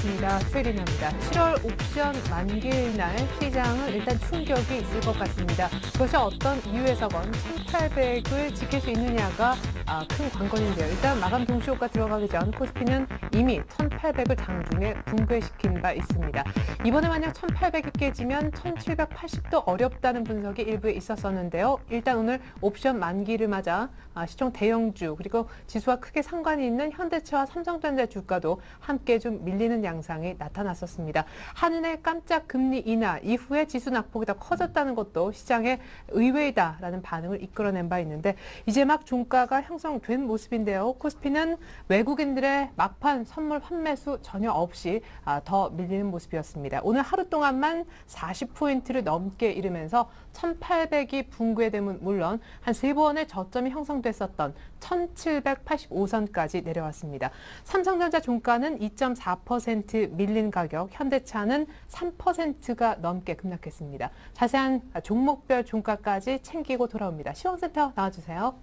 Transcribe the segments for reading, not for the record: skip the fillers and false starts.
반갑습니다. 최리나입니다. 7월 옵션 만기일 날 시장은 일단 충격이 있을 것 같습니다. 그것이 어떤 이유에서건 1,800을 지킬 수 있느냐가 큰 관건인데요. 일단 마감 동시효과 들어가기 전 코스피는 이미 1,800을 장중에 붕괴시킨 바 있습니다. 이번에 만약 1,800이 깨지면 1,780도 어렵다는 분석이 일부에 있었었는데요. 일단 오늘 옵션 만기를 맞아 시총 대형주 그리고 지수와 크게 상관이 있는 현대차와 삼성전자 주가도 함께 좀 밀리는 양상이 나타났었습니다. 한은의 깜짝 금리 인하 이후에 지수 낙폭이 더 커졌다는 것도 시장의 의외이다라는 반응을 이끌어낸 바 있는데 이제 막 종가가 형성된 모습인데요. 코스피는 외국인들의 막판 선물 환매수 전혀 없이 더 밀리는 모습이었습니다. 오늘 하루 동안만 40포인트를 넘게 이르면서 1,800이 붕괴됨은 물론 한 3번의 저점이 형성됐었던 1,785선까지 내려왔습니다. 삼성전자 종가는 2.4% 밀린 가격, 현대차는 3%가 넘게 급락했습니다. 자세한 종목별 종가까지 챙기고 돌아옵니다. 시황센터 나와주세요.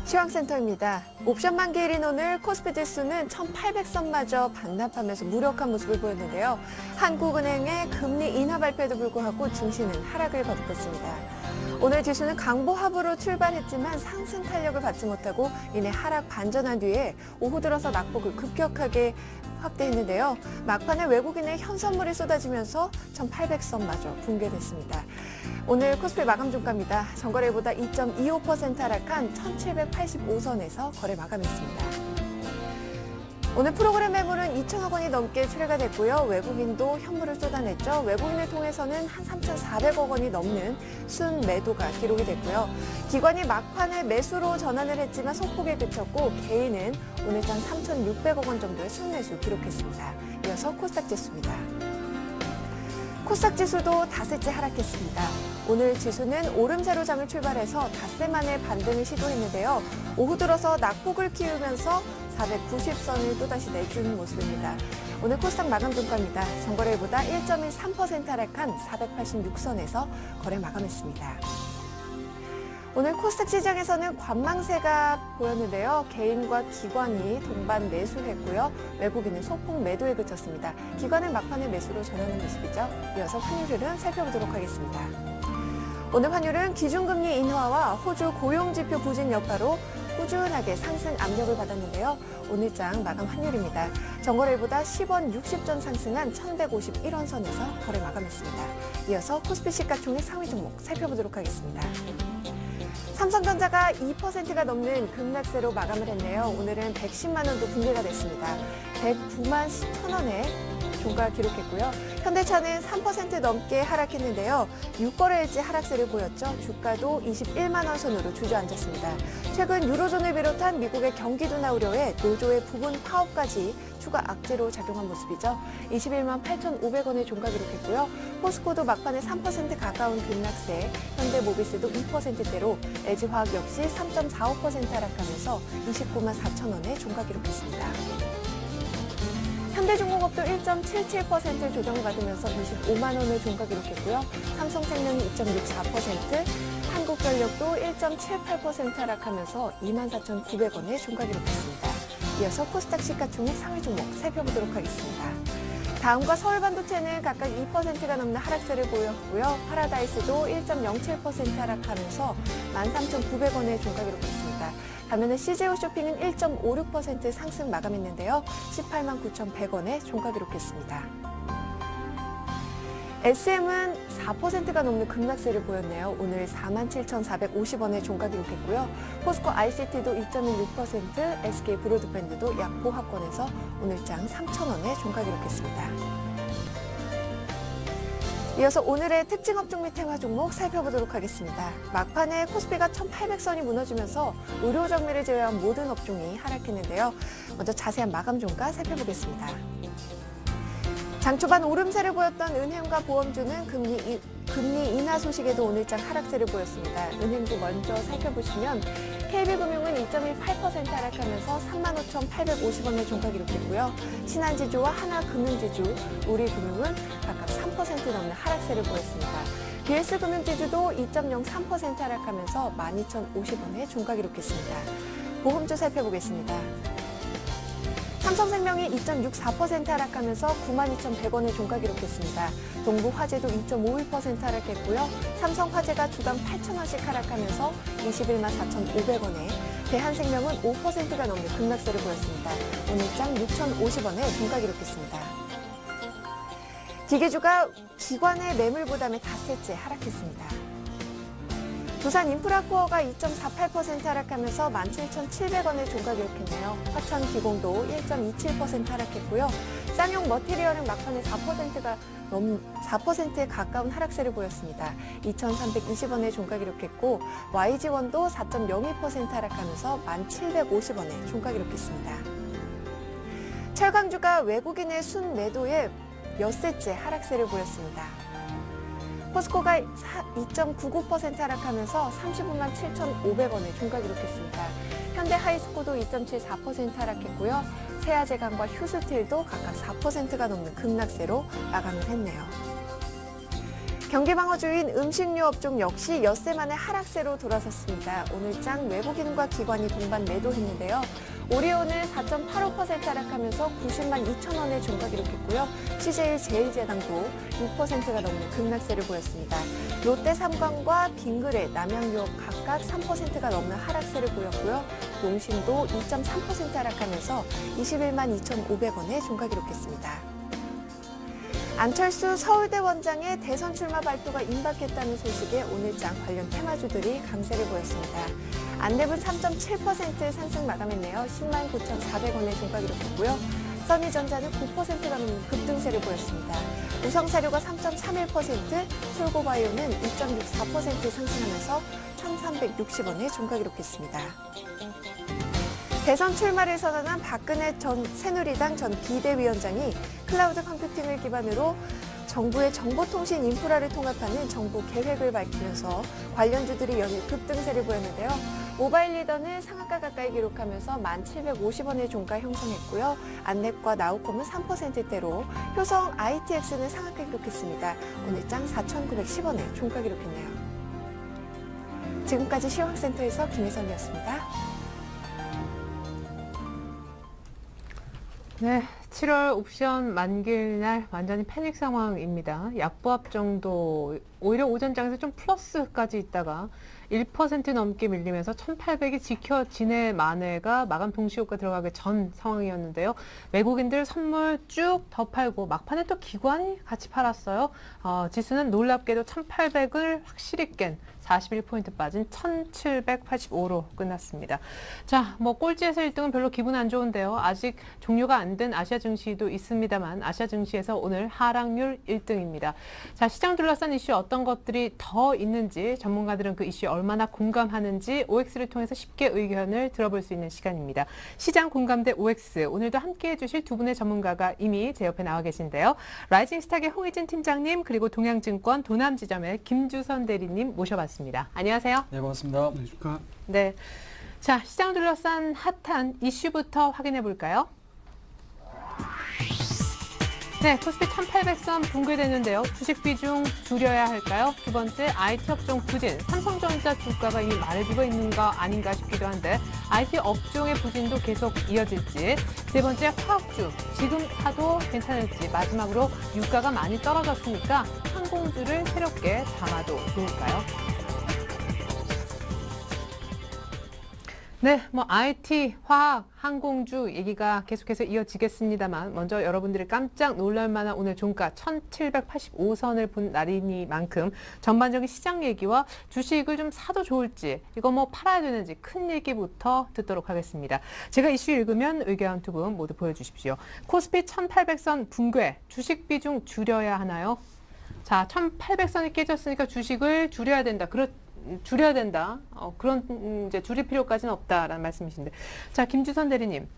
시황센터입니다. 옵션 만기일인 오늘 코스피 지수는 1,800선마저 반납하면서 무력한 모습을 보였는데요. 한국은행의 금리 인하 발표에도 불구하고 증시는 하락을 거듭했습니다. 오늘 지수는 강보합으로 출발했지만 상승 탄력을 받지 못하고 이내 하락 반전한 뒤에 오후 들어서 낙폭을 급격하게 확대했는데요. 막판에 외국인의 현선물이 쏟아지면서 1,800선마저 붕괴됐습니다. 오늘 코스피 마감 종가입니다. 전거래일보다 2.25% 하락한 1,785선에서 거래 마감했습니다. 오늘 프로그램 매물은 2천억 원이 넘게 출회가 됐고요. 외국인도 현물을 쏟아냈죠. 외국인을 통해서는 한 3,400억 원이 넘는 순매도가 기록이 됐고요. 기관이 막판에 매수로 전환을 했지만 소폭에 그쳤고 개인은 오늘장 3,600억 원 정도의 순매수 기록했습니다. 이어서 코스닥 지수입니다. 코스닥 지수도 닷새째 하락했습니다. 오늘 지수는 오름세로 장을 출발해서 닷새 만에 반등을 시도했는데요. 오후 들어서 낙폭을 키우면서 490선을 또다시 내준 모습입니다. 오늘 코스닥 마감 종가입니다. 전거래일보다 1.13% 하락한 486선에서 거래 마감했습니다. 오늘 코스닥 시장에서는 관망세가 보였는데요. 개인과 기관이 동반 매수했고요. 외국인은 소폭 매도에 그쳤습니다. 기관은 막판에 매수로 전하는 모습이죠. 이어서 환율 흐름 살펴보도록 하겠습니다. 오늘 환율은 기준금리 인하와 호주 고용지표 부진 여파로 꾸준하게 상승 압력을 받았는데요. 오늘장 마감 환율입니다. 전거래일보다 10원 60전 상승한 1,151원 선에서 거래 마감했습니다. 이어서 코스피 시가총액 상위 종목 살펴보도록 하겠습니다. 삼성전자가 2%가 넘는 급락세로 마감을 했네요. 오늘은 110만 원도 붕괴가 됐습니다. 109만 10천 원에 종가 기록했고요. 현대차는 3% 넘게 하락했는데요. 6거래일째 하락세를 보였죠. 주가도 21만 원 선으로 주저앉았습니다. 최근 유로존을 비롯한 미국의 경기 둔화 우려에 노조의 부분 파업까지 추가 악재로 작용한 모습이죠. 21만 8,500원의 종가 기록했고요. 포스코도 막판에 3% 가까운 급락세, 현대모비스도 2%대로 LG화학 역시 3.45% 하락하면서 29만 4천 원의 종가 기록했습니다. 현대중공업도 1.77% 조정을 받으면서 25만 원을 종가 기록했고요. 삼성생명이 2.64%, 한국전력도 1.78% 하락하면서 24,900원의 종가 기록했습니다. 이어서 코스닥 시가총액 상위 종목 살펴보도록 하겠습니다. 다음과 서울반도체는 각각 2%가 넘는 하락세를 보였고요. 파라다이스도 1.07% 하락하면서 13,900원의 종가 기록했습니다. 반면에 CJO 쇼핑은 1.56% 상승 마감했는데요. 18만 9,100원의 종가 기록했습니다. SM은 4%가 넘는 급락세를 보였네요. 오늘 47,450원의 종가 기록했고요. 포스코 ICT도 2.16%, SK 브로드밴드도 약 보합권에서 오늘장 3,000원의 종가 기록했습니다. 이어서 오늘의 특징 업종 및 테마 종목 살펴보도록 하겠습니다. 막판에 코스피가 1,800선이 무너지면서 의료 정밀을 제외한 모든 업종이 하락했는데요. 먼저 자세한 마감 종가 살펴보겠습니다. 장 초반 오름세를 보였던 은행과 보험주는 금리 인하 소식에도 오늘장 하락세를 보였습니다. 은행주 먼저 살펴보시면 KB금융은 2.18% 하락하면서 35,850원의 종가 기록했고요. 신한지주와 하나금융지주, 우리금융은 각각 3% 넘는 하락세를 보였습니다. BS금융지주도 2.03% 하락하면서 12,050원의 종가 기록했습니다. 보험주 살펴보겠습니다. 삼성생명이 2.64% 하락하면서 92,100원의 종가 기록했습니다. 동부화재도 2.51% 하락했고요. 삼성화재가 주당 8,000원씩 하락하면서 214,500원에, 대한생명은 5%가 넘는 급락세를 보였습니다. 오늘장 6,050원에 종가 기록했습니다. 기계주가 기관의 매물 부담에 닷새째 하락했습니다. 두산인프라코어가 2.48% 하락하면서 17,700원의 종가 기록했네요. 화천기공도 1.27% 하락했고요. 쌍용 머티리얼은 막판에 4%에 가까운 하락세를 보였습니다. 2,320원의 종가 기록했고, YG원도 4.02% 하락하면서 1,750원의 종가 기록했습니다. 철강주가 외국인의 순매도에 엿새째 하락세를 보였습니다. 포스코가 2.99% 하락하면서 35만 7,500원의 종가 기록했습니다. 현대하이스코도 2.74% 하락했고요. 세아제강과 휴스틸도 각각 4%가 넘는 급락세로 마감을 했네요. 경기방어주인 음식료 업종 역시 엿새 만에 하락세로 돌아섰습니다. 오늘장 외국인과 기관이 동반 매도했는데요. 오리온은 4.85% 하락하면서 90만 2천원의 종가 기록했고요. CJ 제일제당도 6%가 넘는 급락세를 보였습니다. 롯데삼광과 빙그레, 남양유업 각각 3%가 넘는 하락세를 보였고요. 농심도 2.3% 하락하면서 21만 2,500원의 종가 기록했습니다. 안철수 서울대 원장의 대선 출마 발표가 임박했다는 소식에 오늘장 관련 테마주들이 강세를 보였습니다. 안랩은 3.7% 상승 마감했네요. 10만 9,400원의 종가 기록했고요. 써니전자는 9%가 넘는 급등세를 보였습니다. 우성사료가 3.31%, 솔고바이오는 2.64% 상승하면서 1,360원의 종가 기록했습니다. 대선 출마를 선언한 박근혜 전 새누리당 전 비대위원장이 클라우드 컴퓨팅을 기반으로 정부의 정보통신 인프라를 통합하는 정부 계획을 밝히면서 관련주들이 연일 급등세를 보였는데요. 모바일 리더는 상한가 가까이 기록하면서 1,750원의 종가 형성했고요. 안랩과 나우콤은 3%대로, 효성 ITX는 상한가 기록했습니다. 오늘장 4,910원의 종가 기록했네요. 지금까지 시황센터에서 김혜선이었습니다. 네, 7월 옵션 만기일 날 완전히 패닉 상황입니다. 약보합 정도, 오히려 오전장에서 좀 플러스까지 있다가 1% 넘게 밀리면서 1,800이 지켜지네 마네가 마감 동시효과 들어가기 전 상황이었는데요. 외국인들 선물 쭉 더 팔고 막판에 또 기관이 같이 팔았어요. 지수는 놀랍게도 1,800을 확실히 깬 41포인트 빠진 1,785로 끝났습니다. 자, 뭐 꼴찌에서 1등은 별로 기분 안 좋은데요. 아직 종료가 안 된 아시아 증시도 있습니다만 아시아 증시에서 오늘 하락률 1등입니다. 자, 시장 둘러싼 이슈 어떤 것들이 더 있는지, 전문가들은 그 이슈에 얼마나 공감하는지 OX를 통해서 쉽게 의견을 들어볼 수 있는 시간입니다. 시장 공감대 OX, 오늘도 함께해 주실 두 분의 전문가가 이미 제 옆에 나와 계신데요. 라이징스탁의 홍희진 팀장님, 그리고 동양증권 도남지점의 김주선 대리님 모셔봤습니다. 안녕하세요. 네, 고맙습니다. 안녕하십니까. 네. 자, 시장 둘러싼 핫한 이슈부터 확인해 볼까요? 네, 코스피 1,800선 붕괴됐는데요. 주식 비중 줄여야 할까요? 두 번째, IT 업종 부진. 삼성전자 주가가 이미 말해주고 있는 거 아닌가 싶기도 한데 IT 업종의 부진도 계속 이어질지. 세 번째, 화학주. 지금 사도 괜찮을지. 마지막으로 유가가 많이 떨어졌으니까 항공주를 새롭게 담아도 좋을까요? 네, 뭐 IT, 화학, 항공주 얘기가 계속해서 이어지겠습니다만 먼저 여러분들이 깜짝 놀랄 만한 오늘 종가 1,785선을 본 날이니만큼 전반적인 시장 얘기와 주식을 좀 사도 좋을지, 이거 뭐 팔아야 되는지 큰 얘기부터 듣도록 하겠습니다. 제가 이슈 읽으면 의견 두 분 모두 보여주십시오. 코스피 1,800선 붕괴, 주식 비중 줄여야 하나요? 자, 1,800선이 깨졌으니까 주식을 줄여야 된다. 줄여야 된다. 그런 이제 줄일 필요까지는 없다라는 말씀이신데, 자, 김주선 대리님,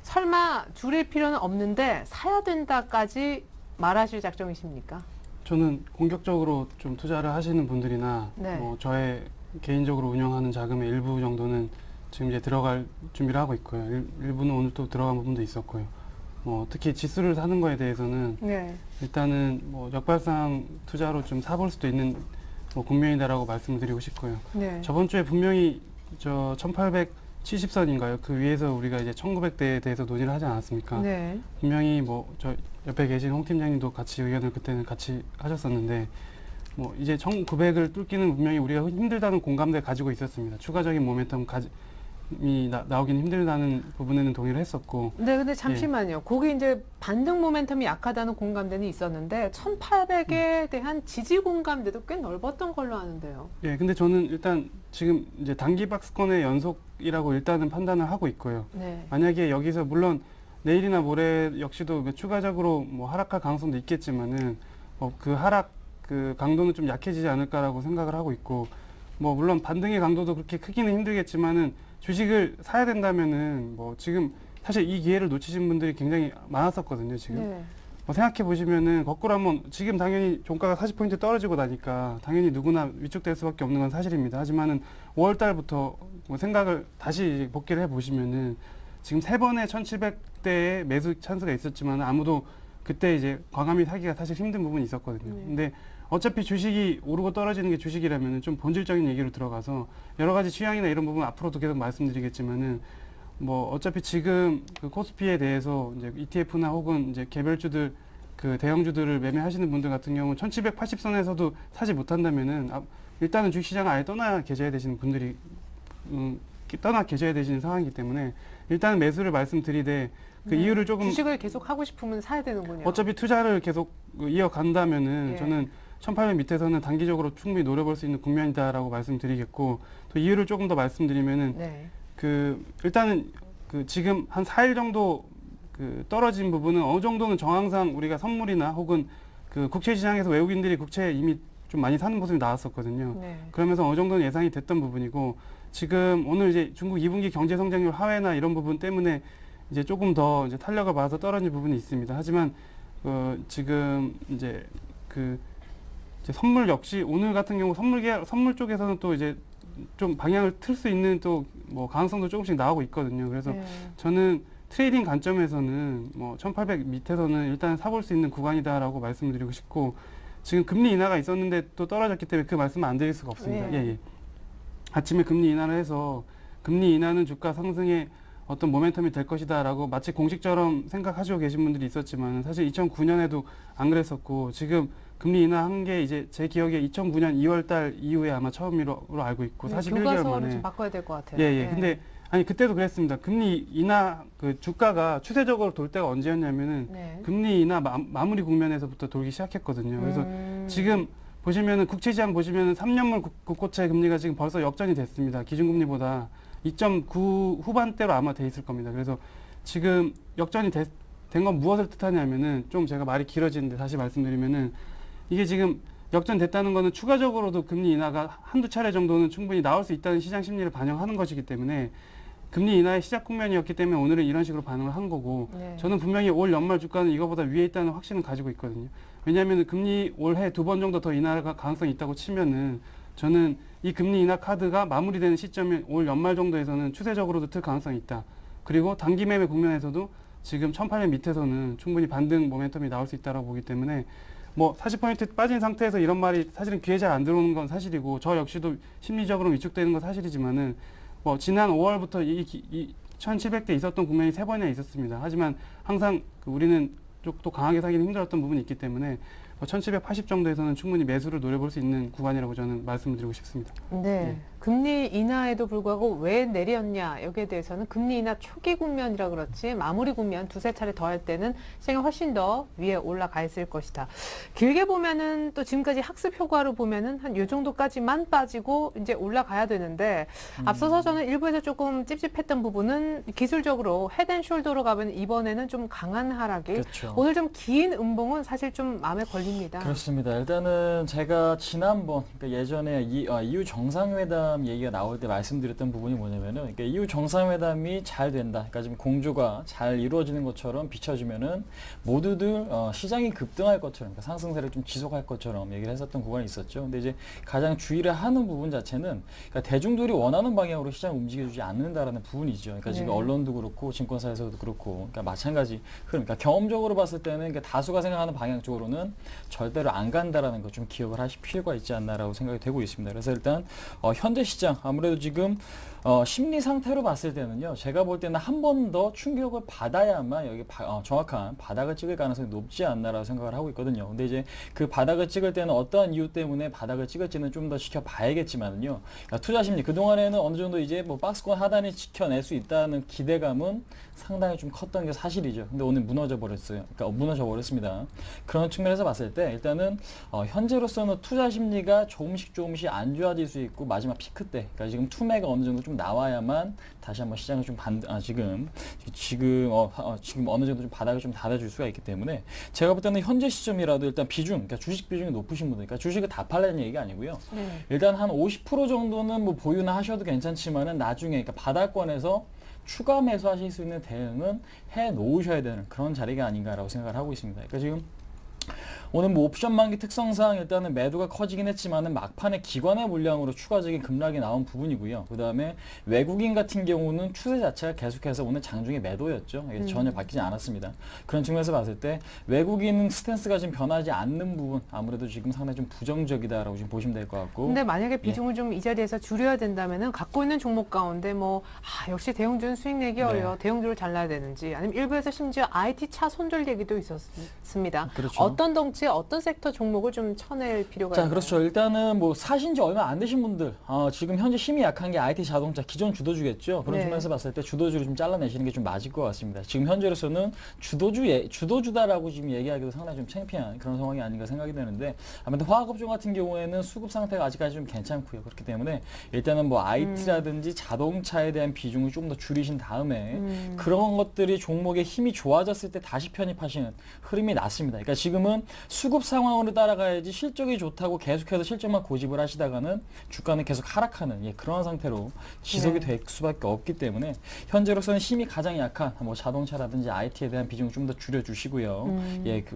설마 줄일 필요는 없는데 사야 된다까지 말하실 작정이십니까? 저는 공격적으로 좀 투자를 하시는 분들이나 네. 뭐 저의 개인적으로 운영하는 자금의 일부 정도는 지금 이제 들어갈 준비를 하고 있고요. 일부는 오늘 또 들어간 부분도 있었고요. 뭐 특히 지수를 사는 거에 대해서는 네. 일단은 뭐 역발상 투자로 좀 사볼 수도 있는 뭐 국면이다라고 말씀을 드리고 싶고요. 네. 저번 주에 분명히 저 1,800 70선인가요? 그 위에서 우리가 이제 1900대에 대해서 논의를 하지 않았습니까? 네. 분명히 뭐 저 옆에 계신 홍 팀장님도 같이 의견을 그때는 같이 하셨었는데 뭐 이제 1900을 뚫기는 분명히 우리가 힘들다는 공감대 가지고 있었습니다. 추가적인 모멘텀 나오긴 힘들다는 부분에는 동의를 했었고. 네, 근데 잠시만요. 거기 이제 반등 모멘텀이 약하다는 공감대는 있었는데 1800에 대한 지지 공감대도 꽤 넓었던 걸로 아는데요. 예, 근데 저는 일단 지금 이제 단기 박스권의 연속이라고 일단은 판단을 하고 있고요. 네. 만약에 여기서 물론 내일이나 모레 역시도 추가적으로 뭐 하락할 가능성도 있겠지만은 그 하락 그 강도는 좀 약해지지 않을까라고 생각을 하고 있고, 뭐 물론 반등의 강도도 그렇게 크기는 힘들겠지만은 주식을 사야 된다면은 뭐 지금 사실 이 기회를 놓치신 분들이 굉장히 많았었거든요. 지금 네. 생각해 보시면은 거꾸로 한번 지금 당연히 종가가 40포인트 떨어지고 나니까 당연히 누구나 위축될 수밖에 없는 건 사실입니다. 하지만은 5월 달부터 뭐 생각을 다시 복귀를 해 보시면은 지금 3번의 1700대의 매수 찬스가 있었지만 아무도 그때 이제 과감히 사기가 사실 힘든 부분이 있었거든요. 네. 근데 어차피 주식이 오르고 떨어지는 게 주식이라면 좀 본질적인 얘기로 들어가서 여러 가지 취향이나 이런 부분 앞으로도 계속 말씀드리겠지만은 뭐 어차피 지금 그 코스피에 대해서 이제 ETF나 혹은 이제 개별주들 그 대형주들을 매매하시는 분들 같은 경우는 1780선에서도 사지 못한다면은 일단은 주식시장을 아예 떠나 계셔야 되시는 분들이 떠나 계셔야 되시는 상황이기 때문에 일단은 매수를 말씀드리되 그 네. 이유를 조금 주식을 계속 하고 싶으면 사야 되는군요. 어차피 투자를 계속 이어간다면은 예. 저는 1800 밑에서는 단기적으로 충분히 노려볼 수 있는 국면이다라고 말씀드리겠고, 또 이유를 조금 더 말씀드리면은 네. 그 일단은 그 지금 한 4일 정도 그 떨어진 부분은 어느 정도는 정황상 우리가 선물이나 혹은 그 국채 시장에서 외국인들이 국채 이미 좀 많이 사는 모습이 나왔었거든요. 네. 그러면서 어느 정도는 예상이 됐던 부분이고, 지금 오늘 이제 중국 2분기 경제 성장률 하회나 이런 부분 때문에 이제 조금 더 이제 탄력을 받아서 떨어진 부분이 있습니다. 하지만 지금 이제 이제 선물 역시 오늘 같은 경우 선물 쪽에서는 또 이제 좀 방향을 틀 수 있는 또 뭐 가능성도 조금씩 나오고 있거든요. 그래서 네. 저는 트레이딩 관점에서는 뭐 1800 밑에서는 일단 사볼 수 있는 구간이다라고 말씀드리고 싶고, 지금 금리 인하가 있었는데 또 떨어졌기 때문에 그 말씀을 안 드릴 수가 없습니다. 네. 예. 아침에 금리 인하를 해서 금리 인하는 주가 상승에 어떤 모멘텀이 될 것이다라고 마치 공식처럼 생각하시고 계신 분들이 있었지만 사실 2009년에도 안 그랬었고, 지금 금리 인하한 게 이제 제 기억에 2009년 2월 달 이후에 아마 처음으로 알고 있고, 41개월 교과서를 만에. 좀 바꿔야 될 것 같아요. 예. 네. 근데 아니 그때도 그랬습니다. 금리 인하 그 주가가 추세적으로 돌 때가 언제였냐면은 네. 금리 인하 마무리 국면에서부터 돌기 시작했거든요. 그래서 지금 보시면은 국채 시장 보시면은 3년물 국고채 금리가 지금 벌써 역전이 됐습니다. 기준금리보다 2.9 후반대로 아마 돼 있을 겁니다. 그래서 지금 역전이 된 건 무엇을 뜻하냐면은, 좀 제가 말이 길어지는데 다시 말씀드리면은, 이게 지금 역전됐다는 거는 추가적으로도 금리 인하가 한두 차례 정도는 충분히 나올 수 있다는 시장 심리를 반영하는 것이기 때문에 금리 인하의 시작 국면이었기 때문에 오늘은 이런 식으로 반응을 한 거고, 네. 저는 분명히 올 연말 주가는 이거보다 위에 있다는 확신을 가지고 있거든요. 왜냐하면 금리 올해 2번 정도 더 인하 가능성이 있다고 치면은 저는 이 금리 인하 카드가 마무리되는 시점이 올 연말 정도에서는 추세적으로도 틀 가능성이 있다. 그리고 단기 매매 국면에서도 지금 1800 밑에서는 충분히 반등 모멘텀이 나올 수 있다고 보기 때문에, 뭐 40포인트 빠진 상태에서 이런 말이 사실은 귀에 잘 안 들어오는 건 사실이고, 저 역시도 심리적으로 위축되는 건 사실이지만은, 뭐 지난 5월부터 이 1700대 있었던 국면이 3번이나 있었습니다. 하지만 항상 우리는 또 강하게 사기는 힘들었던 부분이 있기 때문에 1780 정도에서는 충분히 매수를 노려볼 수 있는 구간이라고 저는 말씀을 드리고 싶습니다. 네. 네. 금리 인하에도 불구하고 왜 내렸냐 여기에 대해서는 금리 인하 초기 국면이라 그렇지 마무리 국면 두세 차례 더 할 때는 시장이 훨씬 더 위에 올라가 있을 것이다. 길게 보면은 또 지금까지 학습 효과로 보면은 한 요 정도까지만 빠지고 이제 올라가야 되는데, 앞서서 저는 일부에서 조금 찝찝했던 부분은 기술적으로 헤드앤숄더로 가면 이번에는 좀 강한 하락이, 그렇죠. 오늘 좀 긴 음봉은 사실 좀 마음에 걸립니다. 그렇습니다. 일단은 제가 지난번 그러니까 예전에 EU 정상회담 얘기가 나올 때 말씀드렸던 부분이 뭐냐면은, 그러니까 EU 정상회담이 잘 된다. 그러니까 지금 공조가 잘 이루어지는 것처럼 비춰지면은 모두들 시장이 급등할 것처럼, 그러니까 상승세를 좀 지속할 것처럼 얘기를 했었던 구간이 있었죠. 근데 이제 가장 주의를 하는 부분 자체는, 그러니까 대중들이 원하는 방향으로 시장을 움직여주지 않는다라는 부분이죠. 그러니까 지금 네. 언론도 그렇고 증권사에서도 그렇고, 그러니까 마찬가지 흐름. 그러니까 경험적으로 봤을 때는 그러니까 다수가 생각하는 방향 쪽으로는 절대로 안 간다라는 거 좀 기억을 하실 필요가 있지 않나라고 생각이 되고 있습니다. 그래서 일단 현대 시장 아무래도 지금 심리 상태로 봤을 때는요. 제가 볼 때는 한 번 더 충격을 받아야만 여기 정확한 바닥을 찍을 가능성이 높지 않나라고 생각을 하고 있거든요. 근데 이제 그 바닥을 찍을 때는 어떠한 이유 때문에 바닥을 찍을지는 좀 더 지켜봐야겠지만요. 그러니까 투자 심리 그동안에는 어느 정도 이제 뭐 박스권 하단이 지켜낼 수 있다는 기대감은 상당히 좀 컸던 게 사실이죠. 근데 오늘 무너져 버렸어요. 그러니까 무너져 버렸습니다. 그런 측면에서 봤을 때 일단은 현재로서는 투자 심리가 조금씩 안 좋아질 수 있고 마지막 피크 때, 그러니까 지금 투매가 어느 정도 좀 나와야만 다시 한번 시장을 좀 지금 어느 정도 좀 바닥을 좀 닫아줄 수가 있기 때문에 제가 볼 때는 현재 시점이라도 일단 그러니까 주식 비중이 높으신 분들, 그러니까 주식을 다 팔라는 얘기가 아니고요. 네. 일단 한 50% 정도는 뭐 보유나 하셔도 괜찮지만은 나중에 그러니까 바닥권에서 추가 매수하실 수 있는 대응은 해 놓으셔야 되는 그런 자리가 아닌가라고 생각을 하고 있습니다. 그러니까 지금 오늘 뭐 옵션 만기 특성상 일단은 매도가 커지긴 했지만은 막판에 기관의 물량으로 추가적인 급락이 나온 부분이고요. 그 다음에 외국인 같은 경우는 추세 자체가 계속해서 오늘 장중에 매도였죠. 이게 전혀 바뀌지 않았습니다. 그런 측면에서 봤을 때 외국인 스탠스가 지금 변하지 않는 부분 아무래도 지금 상당히 좀 부정적이다라고 지금 보시면 될 것 같고. 근데 만약에 비중을 좀 이 자리에서 줄여야 된다면은 갖고 있는 종목 가운데 역시 대형주는 수익 내기 어려워. 대형주를 잘라야 되는지 아니면 일부에서 심지어 IT 차 손절 얘기도 있었습니다. 그렇죠. 어떤 덩치의 어떤 섹터 종목을 좀 쳐낼 필요가 자, 있나요? 그렇죠. 일단은 뭐 사신 지 얼마 안 되신 분들, 지금 현재 힘이 약한 게 IT 자동차 기존 주도주겠죠. 그런 네. 측면에서 봤을 때 주도주를 좀 잘라내시는 게 좀 맞을 것 같습니다. 지금 현재로서는 주도주다라고 지금 얘기하기도 상당히 좀 창피한 그런 상황이 아닌가 생각이 되는데 아무튼 화학업종 같은 경우에는 수급 상태가 아직까지 좀 괜찮고요. 그렇기 때문에 일단은 뭐 IT라든지 자동차에 대한 비중을 좀 더 줄이신 다음에 그런 것들이 종목의 힘이 좋아졌을 때 다시 편입하시는 흐름이 났습니다. 그러니까 지금은 수급 상황으로 따라가야지 실적이 좋다고 계속해서 실적만 고집을 하시다가는 주가는 계속 하락하는 그런 상태로 지속이 될 수밖에 없기 때문에 현재로서는 힘이 가장 약한 뭐 자동차라든지 IT에 대한 비중을 좀 더 줄여주시고요.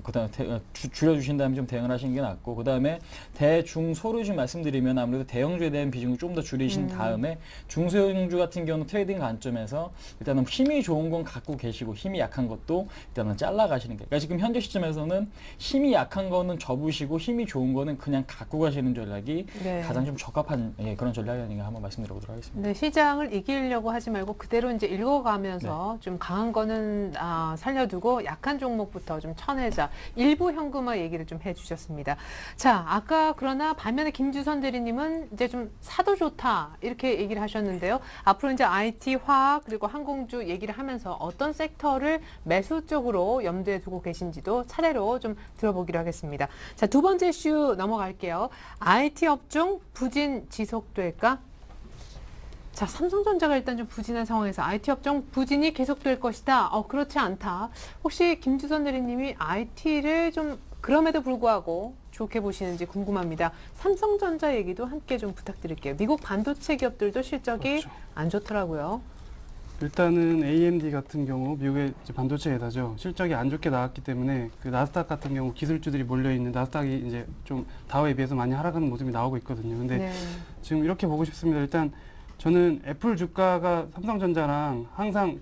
그다음에 줄여주신 다음에 좀 대응을 하시는 게 낫고 그다음에 대중소를 좀 말씀드리면 아무래도 대형주에 대한 비중을 좀 더 줄이신 다음에 중소형주 같은 경우는 트레이딩 관점에서 일단은 힘이 좋은 건 갖고 계시고 힘이 약한 것도 일단은 잘라가시는 게. 그러니까 지금 현재 시점에서는 힘이 약한 거는 접으시고 힘이 좋은 거는 그냥 갖고 가시는 전략이 가장 좀 적합한 그런 전략이 아닌가 한번 말씀드려보도록 하겠습니다. 네, 시장을 이기려고 하지 말고 그대로 이제 읽어가면서 좀 강한 거는 살려두고 약한 종목부터 좀 쳐내자. 일부 현금화 얘기를 좀 해주셨습니다. 자, 아까 그러나 반면에 김주선 대리님은 이제 좀 사도 좋다 이렇게 얘기를 하셨는데요. 앞으로 이제 IT, 화학 그리고 항공주 얘기를 하면서 어떤 섹터를 매수 쪽으로 염두에 두고 계신지도 차례로 좀 들어보기로 하겠습니다. 자, 두 번째 이슈 넘어갈게요. IT 업종 부진 지속될까? 자, 삼성전자가 일단 좀 부진한 상황에서 IT 업종 부진이 계속될 것이다. 그렇지 않다. 혹시 김주선 대리님이 IT를 좀 그럼에도 불구하고 좋게 보시는지 궁금합니다. 삼성전자 얘기도 함께 좀 부탁드릴게요. 미국 반도체 기업들도 실적이 안 좋더라고요. 일단은 AMD 같은 경우 미국의 반도체 회사죠. 실적이 안 좋게 나왔기 때문에 그 나스닥 같은 경우 기술주들이 몰려 있는 나스닥이 이제 좀 다우에 비해서 많이 하락하는 모습이 나오고 있거든요. 근데 지금 이렇게 보고 싶습니다. 일단 저는 애플 주가가 삼성전자랑 항상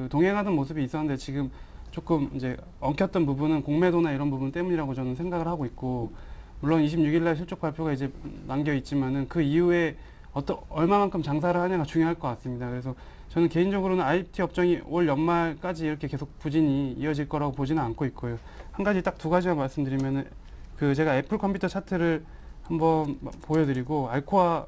동행하던 모습이 있었는데 지금 조금 이제 엉켰던 부분은 공매도나 이런 부분 때문이라고 저는 생각을 하고 있고, 물론 26일 날 실적 발표가 이제 남겨 있지만은 그 이후에 얼마만큼 장사를 하냐가 중요할 것 같습니다. 그래서 저는 개인적으로는 IT 업종이 올 연말까지 이렇게 계속 부진이 이어질 거라고 보지는 않고 있고요. 한 가지 딱 두 가지만 말씀드리면은 제가 애플 컴퓨터 차트를 한번 보여드리고 알코아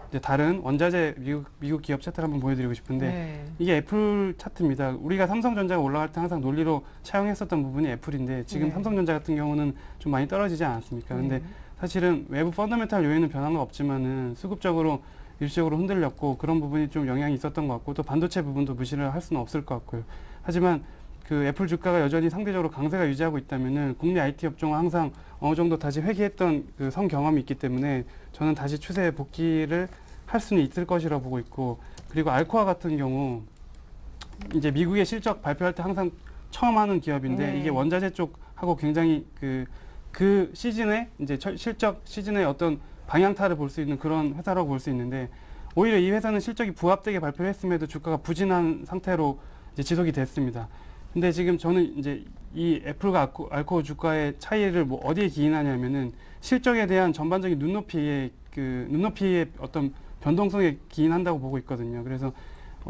이제 다른 원자재 미국 기업 차트를 한번 보여드리고 싶은데 이게 애플 차트입니다. 우리가 삼성전자가 올라갈 때 항상 논리로 차용했었던 부분이 애플인데 지금 삼성전자 같은 경우는 좀 많이 떨어지지 않았습니까? 근데 사실은 외부 펀더멘탈 요인은 변한 거 없지만은 수급적으로 일시적으로 흔들렸고 그런 부분이 좀 영향이 있었던 것 같고 또 반도체 부분도 무시를 할 수는 없을 것 같고요. 하지만 애플 주가가 여전히 상대적으로 강세가 유지하고 있다면은 국내 IT 업종은 항상 어느 정도 다시 회귀했던 성 경험이 있기 때문에 저는 다시 추세 복귀를 할 수는 있을 것이라고 보고 있고, 그리고 알코아 같은 경우 이제 미국의 실적 발표할 때 항상 처음 하는 기업인데 이게 원자재 쪽하고 굉장히 그 시즌에 이제 실적 시즌에 어떤 방향타를 볼 수 있는 그런 회사라고 볼 수 있는데 오히려 이 회사는 실적이 부합되게 발표를 했음에도 주가가 부진한 상태로 이제 지속이 됐습니다. 근데 지금 저는 이제 이 애플과 알코올 주가의 차이를 뭐 어디에 기인하냐면은 실적에 대한 전반적인 눈높이의 어떤 변동성에 기인한다고 보고 있거든요. 그래서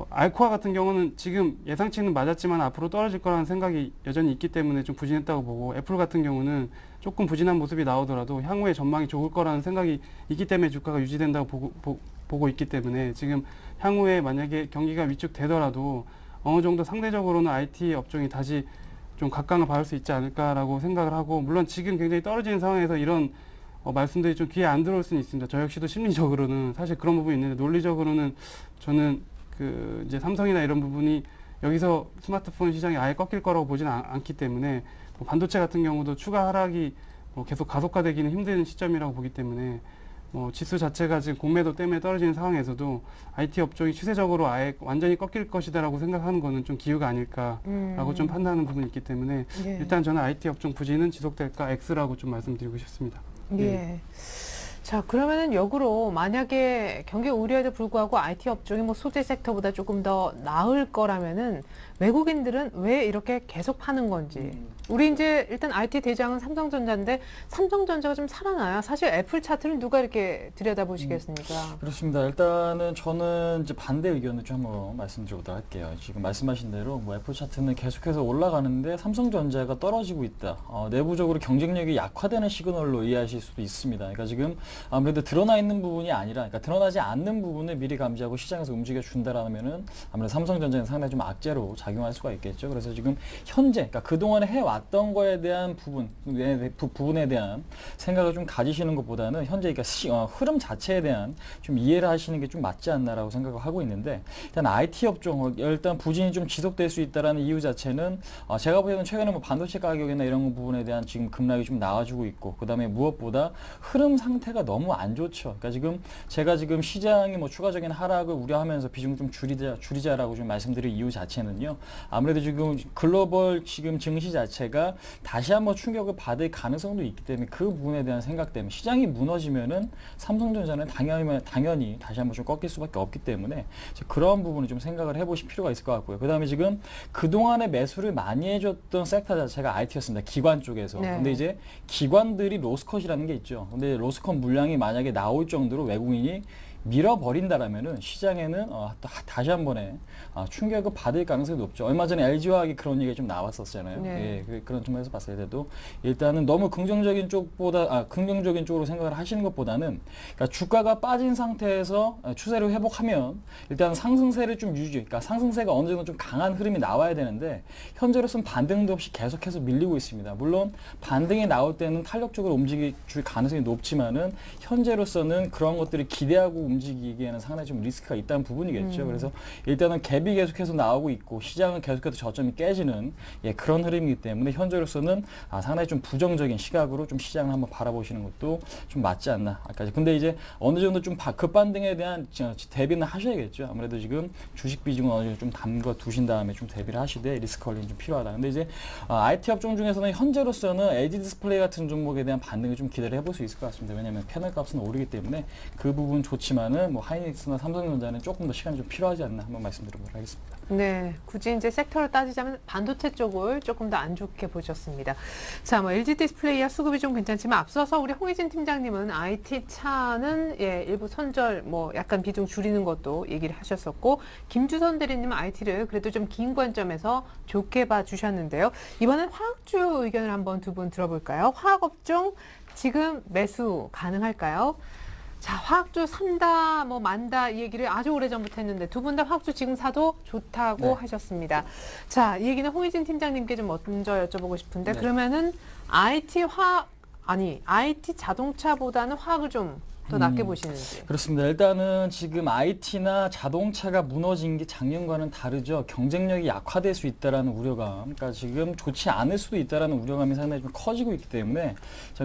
알코아 같은 경우는 지금 예상치는 맞았지만 앞으로 떨어질 거라는 생각이 여전히 있기 때문에 좀 부진했다고 보고, 애플 같은 경우는 조금 부진한 모습이 나오더라도 향후에 전망이 좋을 거라는 생각이 있기 때문에 주가가 유지된다고 보고 있기 때문에, 지금 향후에 만약에 경기가 위축되더라도 어느 정도 상대적으로는 IT 업종이 다시 좀 각광을 받을 수 있지 않을까라고 생각을 하고, 물론 지금 굉장히 떨어지는 상황에서 이런 말씀들이 좀 귀에 안 들어올 수는 있습니다. 저 역시도 심리적으로는 사실 그런 부분이 있는데, 논리적으로는 저는 이제 삼성이나 이런 부분이 여기서 스마트폰 시장이 아예 꺾일 거라고 보지는 않기 때문에, 반도체 같은 경우도 추가 하락이 계속 가속화되기는 힘든 시점이라고 보기 때문에, 지수 자체가 지금 공매도 때문에 떨어지는 상황에서도 IT 업종이 추세적으로 아예 완전히 꺾일 것이다라고 생각하는 거는 좀 기우가 아닐까라고 좀 판단하는 부분이 있기 때문에, 예. 일단 저는 IT 업종 부진은 지속될까 X라고 좀 말씀드리고 싶습니다. 예. 자, 그러면은 역으로 만약에 경기 우려에도 불구하고 IT 업종이 뭐 소재 섹터보다 조금 더 나을 거라면은 외국인들은 왜 이렇게 계속 파는 건지. 우리 이제 일단 IT 대장은 삼성전자인데 삼성전자가 좀 살아나야 사실 애플 차트를 누가 이렇게 들여다보시겠습니까? 그렇습니다. 일단은 저는 이제 반대 의견을 좀 한번 말씀드려보도록 할게요. 지금 말씀하신 대로 뭐 애플 차트는 계속해서 올라가는데 삼성전자가 떨어지고 있다. 내부적으로 경쟁력이 약화되는 시그널로 이해하실 수도 있습니다. 그러니까 지금 아무래도 드러나 있는 부분이 아니라, 그러니까 드러나지 않는 부분을 미리 감지하고 시장에서 움직여 준다라면은 아무래도 삼성전자는 상당히 좀 악재로 작용할 수가 있겠죠. 그래서 지금 현재, 그러니까 그동안에 해왔던 거에 대한 부분에 대한 생각을 좀 가지시는 것보다는 현재 그러니까 흐름 자체에 대한 좀 이해를 하시는 게 좀 맞지 않나라고 생각을 하고 있는데, 일단 IT 업종 일단 부진이 좀 지속될 수 있다라는 이유 자체는 제가 보기에는 최근에 뭐 반도체 가격이나 이런 부분에 대한 지금 급락이 좀 나와주고 있고, 그다음에 무엇보다 흐름 상태가 너무 안 좋죠. 그러니까 지금 제가 지금 시장이 뭐 추가적인 하락을 우려하면서 비중을 좀 줄이자라고 좀 말씀드릴 이유 자체는요. 아무래도 지금 글로벌 지금 증시 자체가 다시 한번 충격을 받을 가능성도 있기 때문에, 그 부분에 대한 생각 때문에 시장이 무너지면은 삼성전자는 당연히 다시 한번 좀 꺾일 수밖에 없기 때문에 그런 부분을 좀 생각을 해보실 필요가 있을 것 같고요. 그다음에 지금 그동안에 매수를 많이 해줬던 섹터 자체가 IT였습니다. 기관 쪽에서. 네. 근데 이제 기관들이 로스컷이라는 게 있죠. 근데 로스컷 물량이 만약에 나올 정도로 외국인이 밀어버린다라면은 시장에는 다시 한 번에 충격을 받을 가능성이 높죠. 얼마 전에 LG화학이 그런 얘기가 좀 나왔었잖아요. 네. 예, 그런 측면에서 봤을 때도 일단은 너무 긍정적인 쪽으로 생각을 하시는 것보다는, 그러니까 주가가 빠진 상태에서 추세를 회복하면 일단 상승세를 좀 그러니까 상승세가 어느 정도 좀 강한 흐름이 나와야 되는데, 현재로서는 반등도 없이 계속해서 밀리고 있습니다. 물론 반등이 나올 때는 탄력적으로 움직일 가능성이 높지만은, 현재로서는 그런 것들을 기대하고 움직이기에는 상당히 좀 리스크가 있다는 부분이겠죠. 그래서 일단은 갭이 계속해서 나오고 있고 시장은 계속해서 저점이 깨지는 그런 흐름이기 때문에, 현재로서는 상당히 좀 부정적인 시각으로 좀 시장을 한번 바라보시는 것도 좀 맞지 않나. 근데 이제 어느 정도 좀 급반등에 대한 대비는 하셔야겠죠. 아무래도 지금 주식 비중은 어느 정도 좀 담궈 두신 다음에 좀 대비를 하시되 리스크 관리는 좀 필요하다. 근데 이제 IT 업종 중에서는 현재로서는 LG 디스플레이 같은 종목에 대한 반등을 좀 기대를 해볼 수 있을 것 같습니다. 왜냐하면 패널 값은 오르기 때문에 그 부분 좋지만은 뭐 하이닉스나 삼성전자는 조금 더 시간이 좀 필요하지 않나 한번 말씀드려보도록 하겠습니다. 네, 굳이 이제 섹터를 따지자면 반도체 쪽을 조금 더 안 좋게 보셨습니다. 자, 뭐 LG 디스플레이야 수급이 좀 괜찮지만 앞서서 우리 홍희진 팀장님은 IT 차는 일부 선절 뭐 약간 비중 줄이는 것도 얘기를 하셨었고, 김주선 대리님은 IT를 그래도 좀 긴 관점에서 좋게 봐주셨는데요. 이번엔 화학주 의견을 한번 두 분 들어볼까요? 화학업종 지금 매수 가능할까요? 자, 화학주 산다, 뭐 만다 이 얘기를 아주 오래전부터 했는데 두 분 다 화학주 지금 사도 좋다고 하셨습니다. 자, 이 얘기는 홍희진 팀장님께 좀 먼저 여쭤보고 싶은데, 그러면은 IT 자동차보다는 화학을 좀 더 낮게 보시는지. 그렇습니다. 일단은 지금 IT나 자동차가 무너진 게 작년과는 다르죠. 경쟁력이 약화될 수 있다라는 우려감, 그러니까 지금 좋지 않을 수도 있다라는 우려감이 상당히 좀 커지고 있기 때문에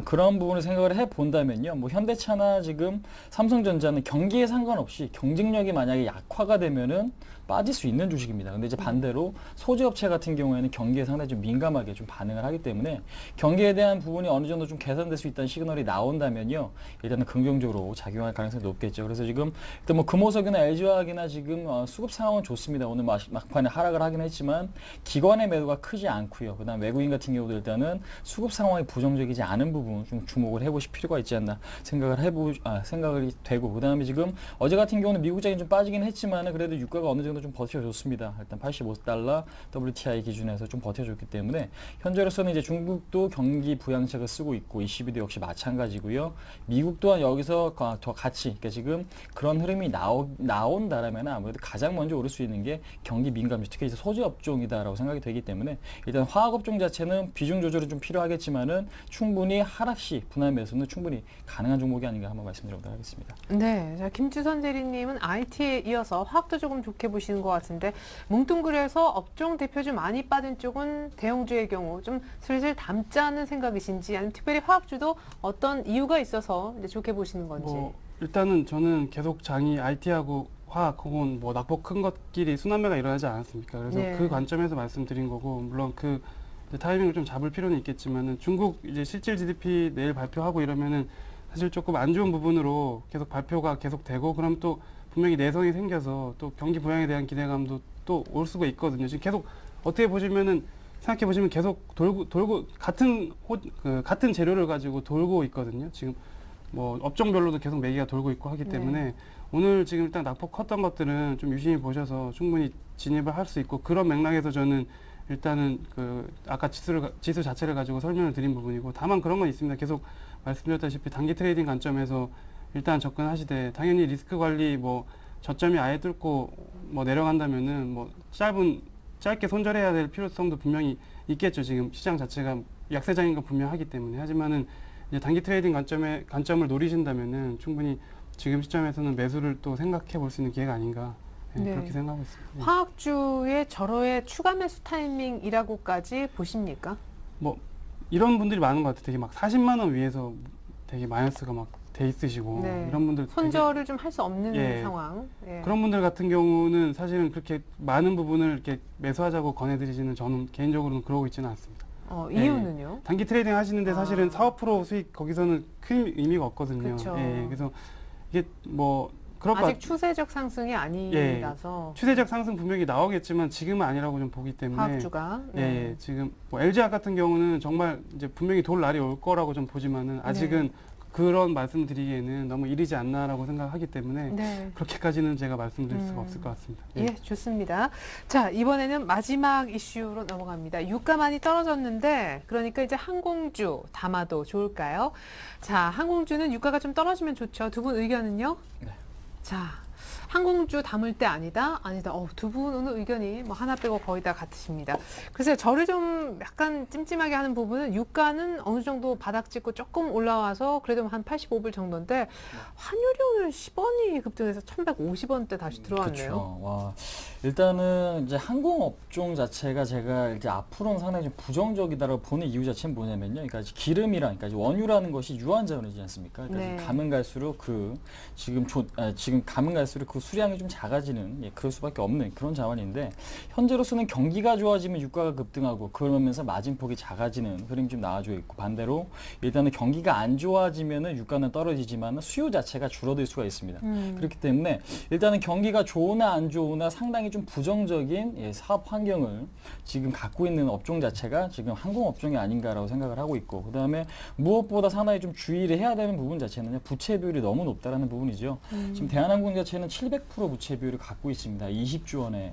그런 부분을 생각을 해본다면요. 뭐 현대차나 지금 삼성전자는 경기에 상관없이 경쟁력이 만약에 약화가 되면은 빠질 수 있는 주식입니다. 근데 이제 반대로 소재업체 같은 경우에는 경기에 상당히 좀 민감하게 좀 반응을 하기 때문에, 경기에 대한 부분이 어느 정도 좀 개선될 수 있다는 시그널이 나온다면요. 일단은 긍정적으로 긍정적으로 작용할 가능성이 높겠죠. 그래서 지금 일단 뭐 금호석이나 LG화학이나 지금 수급 상황은 좋습니다. 오늘 막판에 하락을 하긴 했지만 기관의 매도가 크지 않고요. 그다음 외국인 같은 경우도 일단은 수급 상황이 부정적이지 않은 부분 좀 주목을 해보실 필요가 있지 않나 생각이 되고, 그다음에 지금 어제 같은 경우는 미국장이 좀 빠지긴 했지만 그래도 유가가 어느 정도 좀 버텨줬습니다. 일단 85달러 WTI 기준에서 좀 버텨줬기 때문에 현재로서는 이제 중국도 경기 부양책을 쓰고 있고 ECB도 역시 마찬가지고요. 미국 또한 여기서 더 같이, 그러니까 지금 그런 흐름이 나온다라면 아무래도 가장 먼저 오를 수 있는 게 경기 민감주, 특히 이제 소재 업종이다라고 생각이 되기 때문에 일단 화학 업종 자체는 비중 조절은 좀 필요하겠지만은 충분히 하락 시 분할 매수는 충분히 가능한 종목이 아닌가 한번 말씀드려보도록 하겠습니다. 네, 자, 김주선 대리님은 IT에 이어서 화학도 조금 좋게 보시는 것 같은데 뭉뚱그려서 업종 대표주 많이 빠진 쪽은 대형주의 경우 좀 슬슬 담자는 생각이신지, 아니면 특별히 화학주도 어떤 이유가 있어서 이제 좋게 보시는 건지. 일단은 저는 계속 장이 IT하고 화학 혹은 뭐 낙폭 큰 것끼리 순환매가 일어나지 않았습니까? 그래서 네. 그 관점에서 말씀드린 거고, 물론 그 이제 타이밍을 좀 잡을 필요는 있겠지만은 중국 이제 실질 GDP 내일 발표하고 이러면은 사실 조금 안 좋은 부분으로 계속 발표가 계속 되고, 그럼 또 분명히 내성이 생겨서 또 경기 부양에 대한 기대감도 또 올 수가 있거든요. 지금 계속 어떻게 보시면은 생각해 보시면 계속 돌고 같은 재료를 가지고 돌고 있거든요. 지금 뭐 업종별로도 계속 매기가 돌고 있고 하기 때문에 네. 오늘 지금 일단 낙폭 컸던 것들은 좀 유심히 보셔서 충분히 진입을 할 수 있고, 그런 맥락에서 저는 일단은 아까 지수 자체를 가지고 설명을 드린 부분이고, 다만 그런 건 있습니다. 계속 말씀드렸다시피 단기 트레이딩 관점에서 일단 접근하시되, 당연히 리스크 관리 뭐 저점이 아예 뚫고 뭐 내려간다면은 뭐 짧게 손절해야 될 필요성도 분명히 있겠죠. 지금 시장 자체가 약세장인 건 분명하기 때문에. 하지만은 이제 단기 트레이딩 관점을 노리신다면은 충분히 지금 시점에서는 매수를 또 생각해 볼 수 있는 기회가 아닌가, 네. 그렇게 생각하고 있습니다. 네. 화학주의 절호의 추가 매수 타이밍이라고까지 보십니까? 뭐 이런 분들이 많은 것 같아요. 되게 막 40만 원 위에서 되게 마이너스가 막 돼 있으시고, 네. 이런 분들 손절을 좀 할 수 없는 예. 상황. 예. 그런 분들 같은 경우는 사실은 그렇게 많은 부분을 이렇게 매수하자고 권해드리지는, 저는 개인적으로는 그러고 있지는 않습니다. 이유는요? 단기 트레이딩 하시는데 사실은 4~5% 수익 거기서는 큰 의미가 없거든요. 그쵸. 그래서 이게 뭐 그럴 것 아직 추세적 상승이 아니라서 추세적 상승 분명히 나오겠지만 지금은 아니라고 좀 보기 때문에. 화학주가. 지금 뭐 LG화학 같은 경우는 정말 이제 분명히 돌 날이 올 거라고 좀 보지만은 아직은 그런 말씀 드리기에는 너무 이르지 않나라고 생각하기 때문에 네. 그렇게까지는 제가 말씀드릴 수가 없을 것 같습니다. 예, 좋습니다. 자, 이번에는 마지막 이슈로 넘어갑니다. 유가 많이 떨어졌는데, 그러니까 이제 항공주 담아도 좋을까요? 자, 항공주는 유가가 좀 떨어지면 좋죠. 두 분 의견은요? 네. 자, 항공주 담을 때 아니다. 두 분 오늘 의견이 뭐 하나 빼고 거의 다 같으십니다. 그래서 저를 좀 약간 찜찜하게 하는 부분은, 유가는 어느 정도 바닥 찍고 조금 올라와서 그래도 한 85불 정도인데, 환율이 오늘 10원이 급등해서 1,150원대 다시 들어왔네요. 그렇죠. 와, 일단은 이제 항공업종 자체가 제가 이제 앞으로는 상당히 좀 부정적이다라고 보는 이유 자체는 뭐냐면요. 그러니까 이제 기름이랑, 그러니까 이제 원유라는 것이 유한자원이지 않습니까? 그러니까 네. 가면 갈수록 지금 가면 갈수록 그 수량이 좀 작아지는, 그럴 수밖에 없는 그런 자원인데, 현재로서는 경기가 좋아지면 유가가 급등하고 그러면서 마진폭이 작아지는 흐름이 좀 나와주고 있고, 반대로 일단은 경기가 안 좋아지면은 유가는 떨어지지만 수요 자체가 줄어들 수가 있습니다. 그렇기 때문에 일단은 경기가 좋으나 안 좋으나 상당히 좀 부정적인 사업 환경을 지금 갖고 있는 업종 자체가 지금 항공업종이 아닌가라고 생각을 하고 있고, 그 다음에 무엇보다 상당히 좀 주의를 해야 되는 부분 자체는 부채 비율이 너무 높다라는 부분이죠. 지금 대한항공 자체는 700% 부채 비율을 갖고 있습니다. 20조 원의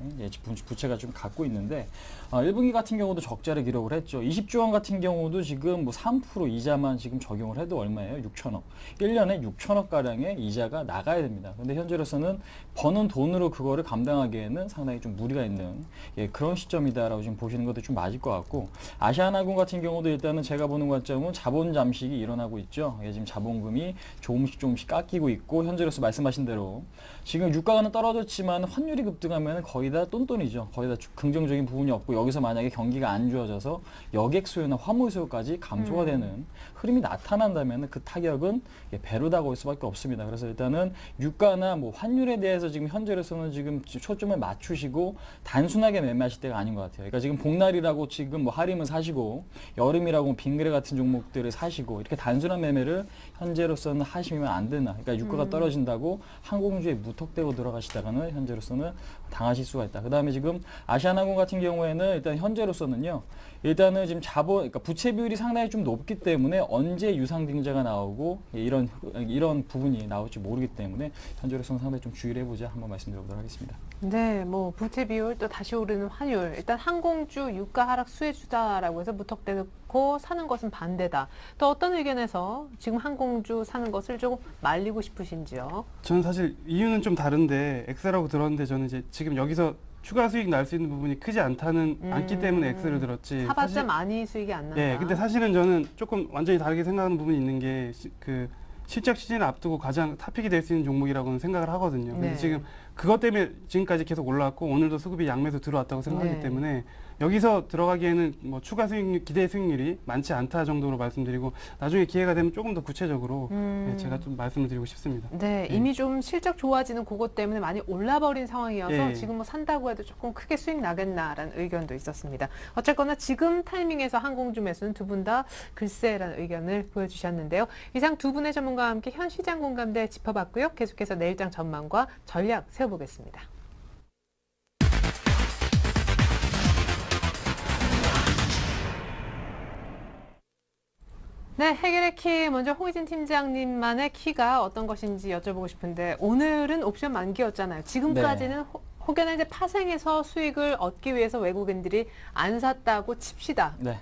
부채가 좀 갖고 있는데, 1분기 같은 경우도 적자를 기록을 했죠. 20조 원 같은 경우도 지금 뭐 3% 이자만 지금 적용을 해도 얼마예요? 6천억. 1년에 6천억 가량의 이자가 나가야 됩니다. 근데 현재로서는 버는 돈으로 그거를 감당하기에는 상당히 좀 무리가 있는 그런 시점이다라고 지금 보시는 것도 좀 맞을 것 같고, 아시아나항공 같은 경우도 일단은 제가 보는 관점은 자본 잠식이 일어나고 있죠. 지금 자본금이 조금씩 깎이고 있고, 현재로서 말씀하신 대로 지금 유가는 떨어졌지만 환율이 급등하면 거의 다 똔똔이죠. 거의 다 긍정적인 부분이 없고 여기서 만약에 경기가 안 좋아져서 여객 수요나 화물 수요까지 감소가 되는 흐름이 나타난다면 그 타격은 배로 다가올 수밖에 없습니다. 그래서 일단은 유가나 뭐 환율에 대해서 지금 현재로서는 지금 초점을 맞추시고 단순하게 매매하실 때가 아닌 것 같아요. 그러니까 지금 복날이라고 지금 뭐 할인을 사시고 여름이라고 빙그레 같은 종목들을 사시고 이렇게 단순한 매매를 현재로서는 하시면 안 되나. 그러니까 유가가 떨어진다고 항공주에 무턱대고 들어가시다가는 현재로서는 당하실 수가 있다. 그 다음에 지금 아시아나항공 같은 경우에는 일단 현재로서는요. 일단은 지금 그러니까 부채 비율이 상당히 좀 높기 때문에 언제 유상증자가 나오고 이런 부분이 나올지 모르기 때문에 현재로서는 상당히 좀 주의를 해보자 한번 말씀드려보도록 하겠습니다. 네, 뭐 부채 비율 또 다시 오르는 환율. 일단 항공주 유가 하락 수혜주다라고 해서 무턱대고 사는 것은 반대다. 또 어떤 의견에서 지금 항공주 사는 것을 조금 말리고 싶으신지요? 저는 사실 이유는 좀 다른데 X라고 들었는데 저는 이제 지금 여기서 추가 수익 날 수 있는 부분이 크지 않기 때문에 X를 들었지. 사봤자 사실- 많이 수익이 안 난다. 네, 근데 사실은 저는 조금 완전히 다르게 생각하는 부분이 있는 게 그 실적 시즌을 앞두고 가장 탑픽이 될 수 있는 종목이라고는 생각을 하거든요. 근데 네. 지금 그것 때문에 지금까지 계속 올라왔고 오늘도 수급이 양매수 들어왔다고 생각하기 네. 때문에 여기서 들어가기에는 뭐 추가 수익 기대 수익률이 많지 않다 정도로 말씀드리고 나중에 기회가 되면 조금 더 구체적으로 네, 제가 좀 말씀을 드리고 싶습니다. 네, 이미 좀 실적 좋아지는 그것 때문에 많이 올라버린 상황이어서 예. 지금 뭐 산다고 해도 조금 크게 수익 나겠나라는 의견도 있었습니다. 어쨌거나 지금 타이밍에서 항공주 매수는 두 분 다 글쎄라는 의견을 보여주셨는데요. 이상 두 분의 전문가와 함께 현 시장 공감대 짚어봤고요. 계속해서 내일장 전망과 전략 세워보겠습니다. 네, 해결의 키 먼저 홍희진 팀장님만의 키가 어떤 것인지 여쭤보고 싶은데 오늘은 옵션 만기였잖아요. 지금까지는 혹여나 이제 파생해서 수익을 얻기 위해서 외국인들이 안 샀다고 칩시다. 네.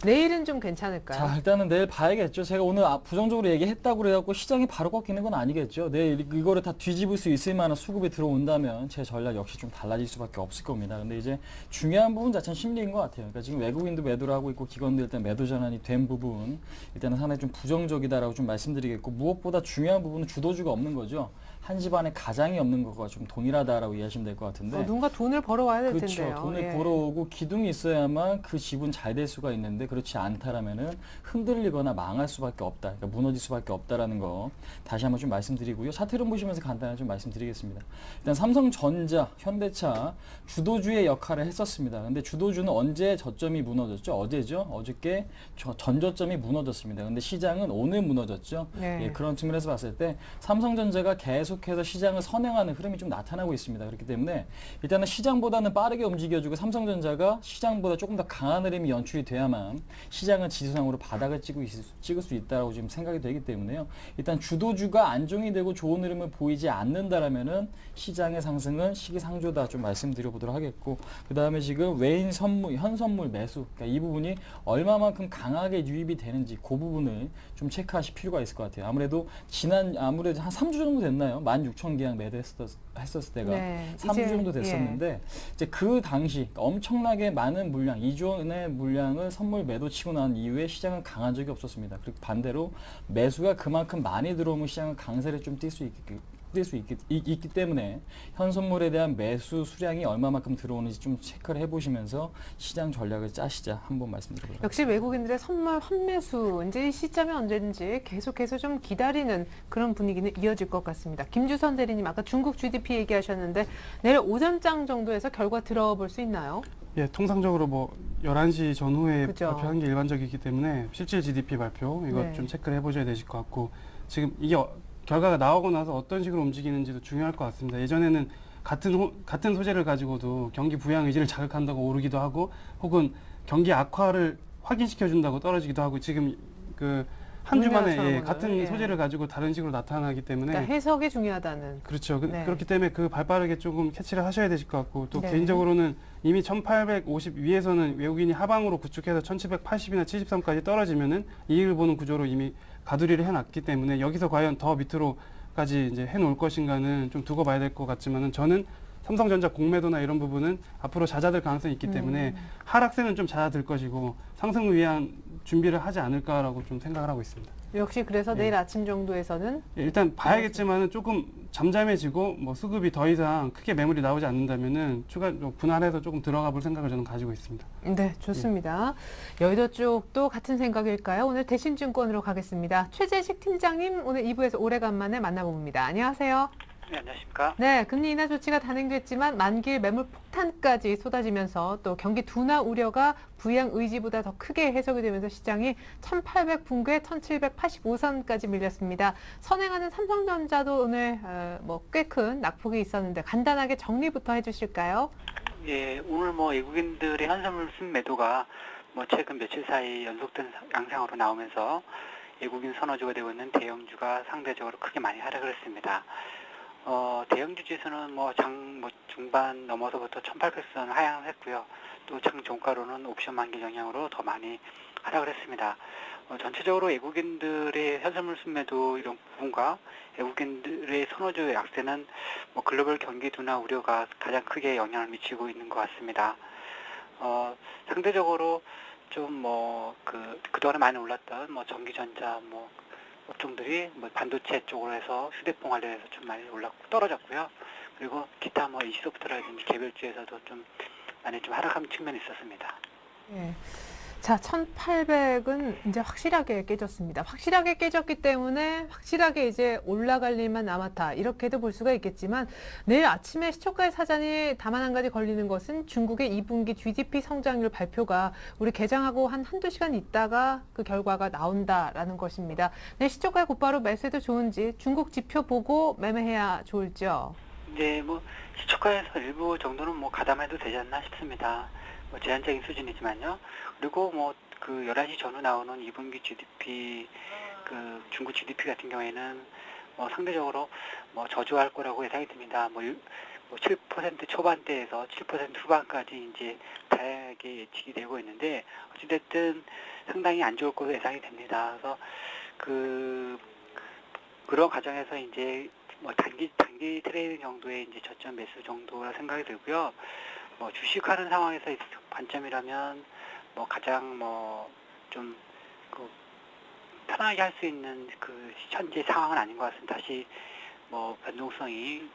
내일은 좀 괜찮을까요? 자, 일단은 내일 봐야겠죠. 제가 오늘 부정적으로 얘기했다고 그래갖고 시장이 바로 꺾이는 건 아니겠죠. 내일 이거를 다 뒤집을 수 있을 만한 수급이 들어온다면 제 전략 역시 좀 달라질 수밖에 없을 겁니다. 근데 이제 중요한 부분 자체는 심리인 것 같아요. 그러니까 지금 외국인도 매도를 하고 있고 기관도 일단 매도 전환이 된 부분 일단은 상당히 좀 부정적이다라고 좀 말씀드리겠고 무엇보다 중요한 부분은 주도주가 없는 거죠. 한 집안에 가장이 없는 것과 좀 동일하다라고 이해하시면 될 것 같은데. 누군가 돈을 벌어와야 될 그렇죠. 텐데요. 돈을 예. 벌어오고 기둥이 있어야만 그 집은 잘 될 수가 있는데 그렇지 않다라면은 흔들리거나 망할 수밖에 없다. 그러니까 무너질 수밖에 없다라는 거 다시 한번 좀 말씀드리고요. 차트를 보시면서 간단하게 좀 말씀드리겠습니다. 일단 삼성전자, 현대차 주도주의 역할을 했었습니다. 근데 주도주는 언제 저점이 무너졌죠? 어제죠. 어저께 전저점이 무너졌습니다. 근데 시장은 오늘 무너졌죠. 네. 예, 그런 측면에서 봤을 때 삼성전자가 계속해서 시장을 선행하는 흐름이 좀 나타나고 있습니다. 그렇기 때문에 일단은 시장보다는 빠르게 움직여주고 삼성전자가 시장보다 조금 더 강한 흐름이 연출이 돼야만 시장은 지수상으로 바닥을 찍을 수 있다고 지금 생각이 되기 때문에요. 일단 주도주가 안정이 되고 좋은 흐름을 보이지 않는다라면은 시장의 상승은 시기상조다 좀 말씀드려보도록 하겠고 그 다음에 지금 외인 선물, 현선물 매수 그러니까 이 부분이 얼마만큼 강하게 유입이 되는지 그 부분을 좀 체크하실 필요가 있을 것 같아요. 아무래도 아무래도 한 3주 정도 됐나요? 16,000계약 매도했었을 때가 네, 3주 정도 됐었는데 이제 그 당시 엄청나게 많은 물량, 2조 원의 물량을 선물 매도치고 난 이후에 시장은 강한 적이 없었습니다. 그리고 반대로 매수가 그만큼 많이 들어오면 시장은 강세를 좀 뛸 수 있기 때문에 현선물에 대한 매수 수량이 얼마만큼 들어오는지 좀 체크를 해보시면서 시장 전략을 짜시자 한번 말씀드려보도록 하겠습니다. 역시 외국인들의 선물 환매수 이제 이 시점이 언제인지 계속해서 좀 기다리는 그런 분위기는 이어질 것 같습니다. 김주선 대리님 아까 중국 GDP 얘기하셨는데 내일 오전장 정도에서 결과 들어볼 수 있나요? 예, 통상적으로 뭐 11시 전후에 그죠. 발표하는 게 일반적이기 때문에 실질 GDP 발표 이거 네. 좀 체크를 해보셔야 되실 것 같고 지금 이게 결과가 나오고 나서 어떤 식으로 움직이는지도 중요할 것 같습니다. 예전에는 같은 소재를 가지고도 경기 부양 의지를 자극한다고 오르기도 하고 혹은 경기 악화를 확인시켜준다고 떨어지기도 하고 지금 그 한 주 만에 우리나라처럼 같은 오늘, 예. 소재를 가지고 다른 식으로 나타나기 때문에 그러니까 해석이 중요하다는. 그렇죠. 네. 그렇기 때문에 그 발빠르게 조금 캐치를 하셔야 되실 것 같고 또 네. 개인적으로는 이미 1850 위에서는 외국인이 하방으로 구축해서 1780이나 73까지 떨어지면은 이익을 보는 구조로 이미 가두리를 해놨기 때문에 여기서 과연 더 밑으로까지 이제 해놓을 것인가는 좀 두고 봐야 될 것 같지만은 저는 삼성전자 공매도나 이런 부분은 앞으로 잦아들 가능성이 있기 때문에 하락세는 좀 잦아들 것이고 상승을 위한 준비를 하지 않을까라고 좀 생각을 하고 있습니다. 역시 그래서 예. 내일 아침 정도에서는 일단 봐야겠지만은 조금 잠잠해지고 뭐 수급이 더 이상 크게 매물이 나오지 않는다면은 추가 분할해서 조금 들어가 볼 생각을 저는 가지고 있습니다. 네, 좋습니다. 여의도 쪽도 같은 생각일까요? 오늘 대신증권으로 가겠습니다. 최재식 팀장님 오늘 2부에서 오래간만에 만나봅니다. 안녕하세요. 네, 안녕하십니까. 네, 금리 인하 조치가 단행됐지만 만기일 매물 폭탄까지 쏟아지면서 또 경기 둔화 우려가 부양 의지보다 더 크게 해석이 되면서 시장이 1800 붕괴 1785선까지 밀렸습니다. 선행하는 삼성전자도 오늘 꽤 큰 낙폭이 있었는데 간단하게 정리부터 해주실까요? 예, 오늘 외국인들의 현선물 순매도가 최근 며칠 사이 연속된 양상으로 나오면서 외국인 선호주가 되고 있는 대형주가 상대적으로 크게 많이 하락을 했습니다. 대형주 지수는 중반 넘어서부터 1800선 하향을 했고요. 또 장 종가로는 옵션 만기 영향으로 더 많이 하락을 했습니다. 전체적으로 외국인들의 현선물 순매도 이런 부분과 외국인들의 선호주의 약세는 글로벌 경기 둔화 우려가 가장 크게 영향을 미치고 있는 것 같습니다. 상대적으로 좀 그동안에 많이 올랐던 전기전자 업종들이 반도체 쪽으로 해서 휴대폰 관련해서 좀 많이 올랐고 떨어졌고요. 그리고 기타 이시소프트라든지 개별주에서도 좀 많이 좀 하락한 측면이 있었습니다. 예. 자, 1800은 이제 확실하게 깨졌습니다. 확실하게 깨졌기 때문에 확실하게 이제 올라갈 일만 남았다. 이렇게도 볼 수가 있겠지만 내일 아침에 시초가의 사전이 다만 한 가지 걸리는 것은 중국의 2분기 GDP 성장률 발표가 우리 개장하고 한두 시간 있다가 그 결과가 나온다라는 것입니다. 내일 시초가에 곧바로 매수해도 좋은지 중국 지표 보고 매매해야 좋을지요? 이제 시초가에서 일부 정도는 가담해도 되지 않나 싶습니다. 제한적인 수준이지만요. 그리고 11시 전후 나오는 2분기 GDP, 중국 GDP 같은 경우에는 상대적으로 저조할 거라고 예상이 됩니다. 7% 초반대에서 7% 후반까지 이제 다양하게 예측이 되고 있는데, 어찌됐든 상당히 안 좋을 것으로 예상이 됩니다. 그래서 그런 과정에서 이제 단기 트레이딩 정도의 이제 저점 매수 정도라 생각이 들고요. 주식하는 상황에서 관점이라면 가장 좀 편하게 할 수 있는 현재 상황은 아닌 것 같습니다. 다시 변동성이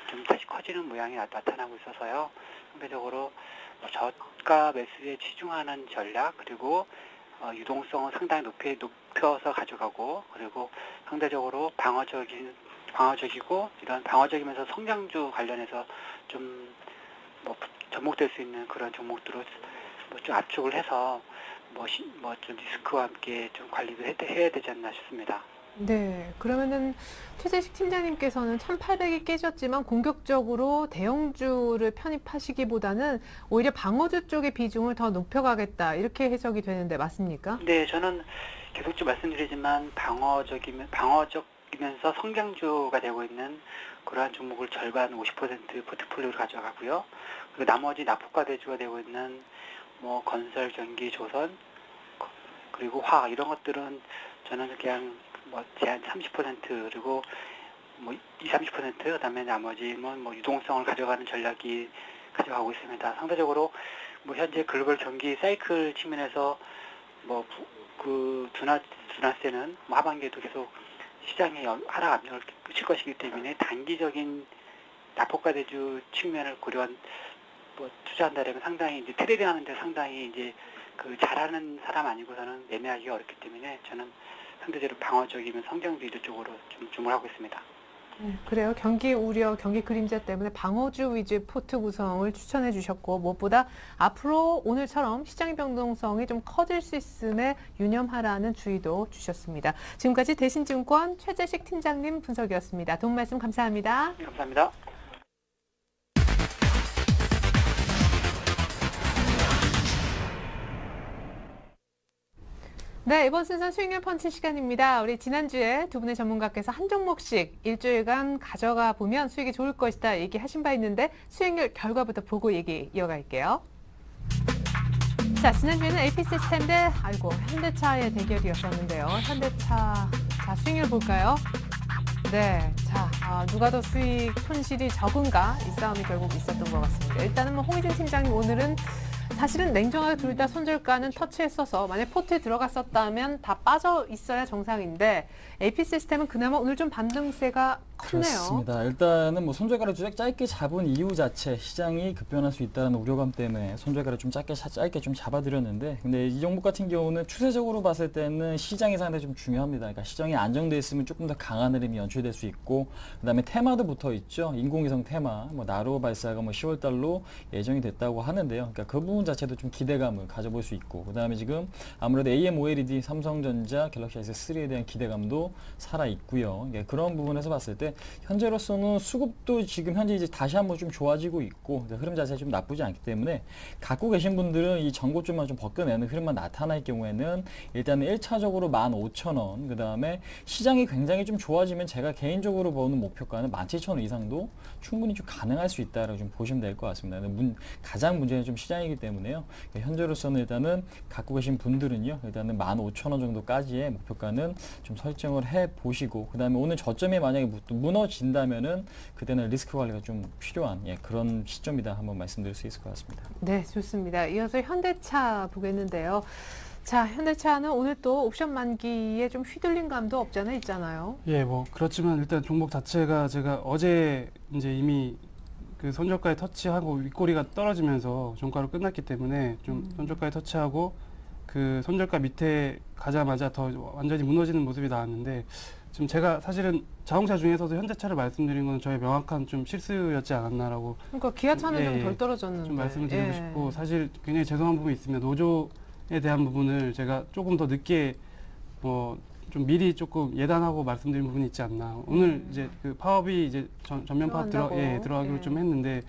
좀 다시 커지는 모양이 나타나고 있어서요. 상대적으로 저가 매수에 치중하는 전략, 그리고 유동성을 상당히 높여서 가져가고, 그리고 상대적으로 방어적이고 이런 방어적이면서 성장주 관련해서 좀 접목될 수 있는 그런 종목들로 좀 압축을 해서 좀 리스크와 함께 좀 관리를 해야 되지 않나 싶습니다. 네, 그러면은 최재식 팀장님께서는 1800이 깨졌지만 공격적으로 대형주를 편입하시기보다는 오히려 방어주 쪽의 비중을 더 높여가겠다 이렇게 해석이 되는데 맞습니까? 네, 저는 계속 좀 말씀드리지만 방어적이면서 성장주가 되고 있는 그러한 종목을 절반 50% 포트폴리오로 가져가고요. 그리고 나머지 낙폭과대주가 되고 있는 건설, 전기, 조선, 그리고 화학 이런 것들은 저는 그냥 제한 30% 그리고 20-30% 그다음에 나머지는 유동성을 가져가는 전략이 가져가고 있습니다. 상대적으로 현재 글로벌 경기 사이클 측면에서 둔화세는 하반기에도 계속 시장의 하락 압력을 끼칠 것이기 때문에 단기적인 낙폭과대주 측면을 고려한 투자한다면 상당히 이제 트레이딩하는 데 상당히 이제 잘하는 사람 아니고서는 매매하기가 어렵기 때문에 저는 상대적으로 방어적이면 성장주 이런 쪽으로 좀 주목하고 있습니다. 그래요. 경기 우려, 경기 그림자 때문에 방어주 위주의 포트 구성을 추천해 주셨고 무엇보다 앞으로 오늘처럼 시장의 변동성이 좀 커질 수 있음에 유념하라는 주의도 주셨습니다. 지금까지 대신증권 최재식 팀장님 분석이었습니다. 도움 말씀 감사합니다. 네, 감사합니다. 네, 이번 순서 수익률 펀치 시간입니다. 우리 지난주에 두 분의 전문가께서 한 종목씩 일주일간 가져가 보면 수익이 좋을 것이다 얘기하신 바 있는데 수익률 결과부터 보고 얘기 이어갈게요. 자, 지난주에는 AP시스템 대 현대차의 대결이었었는데요. 현대차, 자, 수익률 볼까요? 네, 자, 누가 더 수익 손실이 적은가 이 싸움이 결국 있었던 것 같습니다. 일단은 홍희준 팀장님 오늘은 사실은 냉정하게 둘 다 손절가는 터치했어서 만약 포트에 들어갔었다면 다 빠져 있어야 정상인데 AP시스템은 그나마 오늘 좀 반등세가 크네요. 그렇습니다. 일단은 뭐 손절가를 짧게 잡은 이유 자체 시장이 급변할 수 있다는 우려감 때문에 손절가를 좀 짧게 좀 잡아드렸는데, 근데 이 종목 같은 경우는 추세적으로 봤을 때는 시장이 상당히 좀 중요합니다. 그러니까 시장이 안정돼 있으면 조금 더 강한 흐름이 연출될 수 있고, 그다음에 테마도 붙어 있죠. 인공위성 테마, 뭐 나로 발사가 뭐 10월 달로 예정이 됐다고 하는데요. 그러니까 그 부분 자체도 좀 기대감을 가져볼 수 있고, 그다음에 지금 아무래도 AMOLED 삼성전자 갤럭시 S3에 대한 기대감도 살아 있고요. 그러니까 그런 부분에서 봤을 때 현재로서는 수급도 지금 현재 이제 다시 한번 좀 좋아지고 있고, 흐름 자체가 좀 나쁘지 않기 때문에 갖고 계신 분들은 이 전고점만 좀 벗겨내는 흐름만 나타날 경우에는 일단은 1차적으로 15,000원, 그 다음에 시장이 굉장히 좀 좋아지면 제가 개인적으로 보는 목표가는 17,000원 이상도 충분히 좀 가능할 수 있다라고 좀 보시면 될 것 같습니다. 가장 문제는 좀 시장이기 때문에요. 현재로서는 일단은 갖고 계신 분들은요, 일단은 15,000원 정도까지의 목표가는 좀 설정을 해 보시고, 그 다음에 오늘 저점이 만약에 무너진다면은 그때는 리스크 관리가 좀 필요한 그런 시점이다 한번 말씀드릴 수 있을 것 같습니다. 네, 좋습니다. 이어서 현대차 보겠는데요. 자, 현대차는 오늘 또 옵션 만기에 좀 휘둘린 감도 없지 않아 있잖아요. 예, 뭐 그렇지만 일단 종목 자체가 제가 어제 이제 이미 그 손절가에 터치하고 윗꼬리가 떨어지면서 종가로 끝났기 때문에 좀 손절가에 터치하고 그 손절가 밑에 가자마자 더 완전히 무너지는 모습이 나왔는데, 지금 제가 사실은 자동차 중에서도 현대차를 말씀드린 건 저의 명확한 좀 실수였지 않았나라고 그러니까 기아차는 좀 예, 덜 떨어졌는데. 좀 말씀을 드리고 예. 싶고, 사실 굉장히 죄송한 부분이 있으면 노조에 대한 부분을 제가 조금 더 늦게 좀 미리 조금 예단하고 말씀드린 부분이 있지 않나. 오늘 이제 그 파업이 이제 전면 파업 들어가기로 예. 좀 했는데,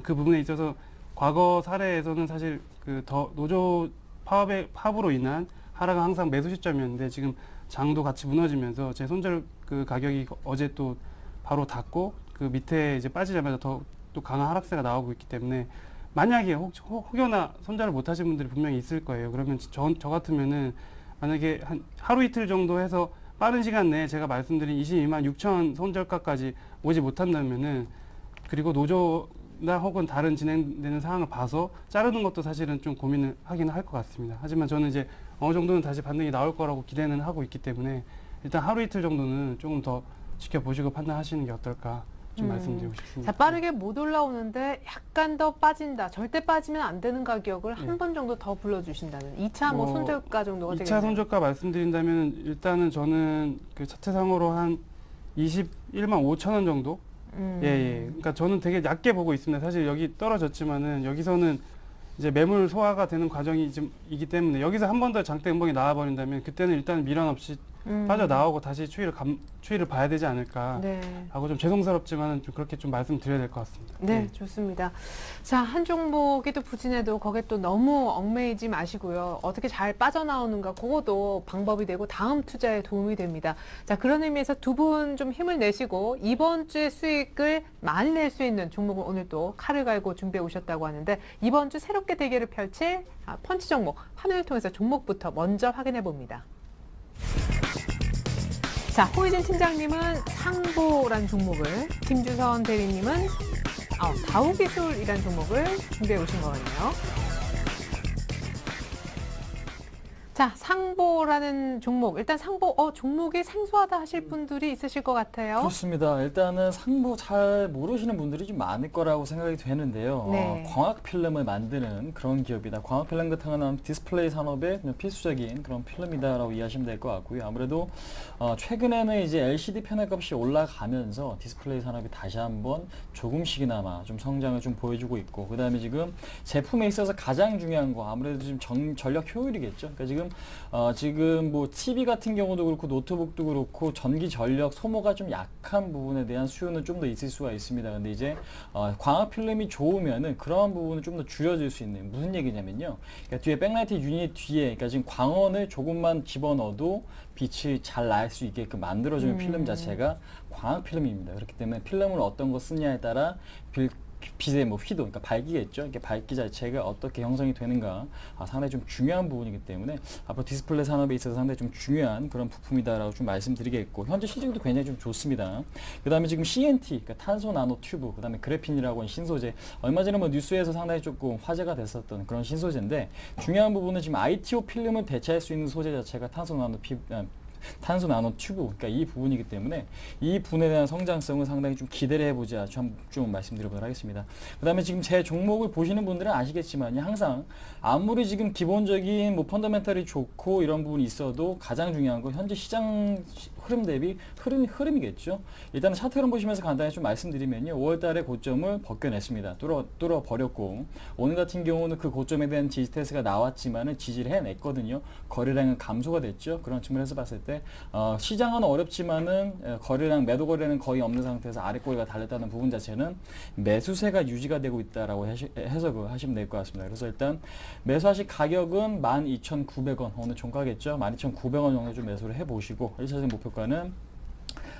그 부분에 있어서 과거 사례에서는 사실 그 더 노조 파업으로 인한 하락은 항상 매수 시점이었는데, 지금 장도 같이 무너지면서 제 손절 그 가격이 어제 또 바로 닿고 그 밑에 이제 빠지자마자 또 강한 하락세가 나오고 있기 때문에, 만약에 혹여나 손절을 못 하신 분들이 분명히 있을 거예요. 그러면 저 같으면은 만약에 한 하루 이틀 정도 해서 빠른 시간 내에 제가 말씀드린 22만 6천 손절가까지 오지 못한다면은, 그리고 노조나 혹은 다른 진행되는 상황을 봐서 자르는 것도 사실은 좀 고민을 하긴 할 것 같습니다. 하지만 저는 이제 어느 정도는 다시 반등이 나올 거라고 기대는 하고 있기 때문에 일단 하루 이틀 정도는 조금 더 지켜보시고 판단하시는 게 어떨까 좀 말씀드리고 싶습니다. 자, 빠르게 못 올라오는데 약간 더 빠진다. 절대 빠지면 안 되는 가격을 한 번 정도 더 불러주신다면 2차 뭐 손절가 정도가 2차 되겠네요. 손절가 말씀드린다면 일단은 저는 그 차트상으로 한 21만 5천 원 정도? 예. 그러니까 저는 되게 얕게 보고 있습니다. 사실 여기 떨어졌지만은 여기서는 이제 매물 소화가 되는 과정이 좀 이기 때문에, 여기서 한 번 더 장대 음봉이 나와버린다면 그때는 일단 미련 없이 빠져나오고 다시 추이를 봐야 되지 않을까 네. 하고, 좀 죄송스럽지만 좀 그렇게 좀 말씀드려야 될 것 같습니다. 네, 좋습니다. 자, 한 종목이 또 부진해도 거기에 또 너무 얽매이지 마시고요. 어떻게 잘 빠져나오는가, 그것도 방법이 되고 다음 투자에 도움이 됩니다. 자, 그런 의미에서 두 분 좀 힘을 내시고 이번 주에 수익을 많이 낼 수 있는 종목을 오늘 또 칼을 갈고 준비해 오셨다고 하는데, 이번 주 새롭게 대결을 펼칠 펀치 종목, 화면을 통해서 종목부터 먼저 확인해 봅니다. 자, 호이진 팀장님은 상보라는 종목을, 김주선 대리님은 다우기술이라는 종목을 준비해 오신 거네요. 자, 상보라는 종목. 일단 상보, 종목이 생소하다 하실 분들이 있으실 것 같아요. 그렇습니다. 일단은 상보 잘 모르시는 분들이 좀 많을 거라고 생각이 되는데요. 네. 광학 필름을 만드는 그런 기업이다. 광학 필름 같은 경우는 디스플레이 산업의 그냥 필수적인 그런 필름이다라고 이해하시면 될 것 같고요. 아무래도 최근에는 이제 LCD 패널 값이 올라가면서 디스플레이 산업이 다시 한번 조금씩이나마 좀 성장을 좀 보여주고 있고, 그 다음에 지금 제품에 있어서 가장 중요한 거 아무래도 지금 전력 효율이겠죠. 그러니까 지금 뭐 TV 같은 경우도 그렇고 노트북도 그렇고 전기 전력 소모가 좀 약한 부분에 대한 수요는 좀 더 있을 수가 있습니다. 근데 이제 광학 필름이 좋으면은 그러한 부분을 좀 더 줄여줄 수 있는, 무슨 얘기냐면요. 그러니까 뒤에 백라이트 유닛 뒤에, 그러니까 지금 광원을 조금만 집어넣어도 빛이 잘 날 수 있게끔 만들어주는 필름 자체가 광학 필름입니다. 그렇기 때문에 필름을 어떤 거 쓰냐에 따라 빛의 휘도, 그러니까 밝기겠죠. 이게 밝기 자체가 어떻게 형성이 되는가 상당히 좀 중요한 부분이기 때문에 앞으로 디스플레이 산업에 있어서 상당히 좀 중요한 그런 부품이다라고 좀 말씀드리겠고, 현재 실적도 굉장히 좀 좋습니다. 그 다음에 지금 CNT, 그러니까 탄소 나노 튜브, 그 다음에 그래핀이라고 하는 신소재, 얼마 전에 뭐 뉴스에서 상당히 조금 화제가 됐었던 그런 신소재인데, 중요한 부분은 지금 ITO 필름을 대체할 수 있는 소재 자체가 탄소 나노 탄소 나노 튜브, 그러니까 이 부분이기 때문에 이 부분에 대한 성장성은 상당히 좀 기대를 해보자 좀 말씀드려보도록 하겠습니다. 그다음에 지금 제 종목을 보시는 분들은 아시겠지만 항상 아무리 지금 기본적인 뭐 펀더멘털이 좋고 이런 부분이 있어도 가장 중요한 건 현재 시장 흐름 대비 흐름이겠죠. 일단 차트 흐름 보시면서 간단히 좀 말씀드리면요. 5월달에 고점을 벗겨냈습니다. 뚫어 버렸고 오늘 같은 경우는 그 고점에 대한 지지 테스트가 나왔지만은 지지를 해냈거든요. 거래량은 감소가 됐죠. 그런 측면에서 봤을 때 시장은 어렵지만은 거래량 매도 거래는 거의 없는 상태에서 아래 꼬리가 달렸다는 부분 자체는 매수세가 유지가 되고 있다라고 해석을 하시면 될 것 같습니다. 그래서 일단 매수하실 가격은 12,900원 오늘 종가겠죠. 12,900원 정도 좀 매수를 해보시고 1차적인 목표가는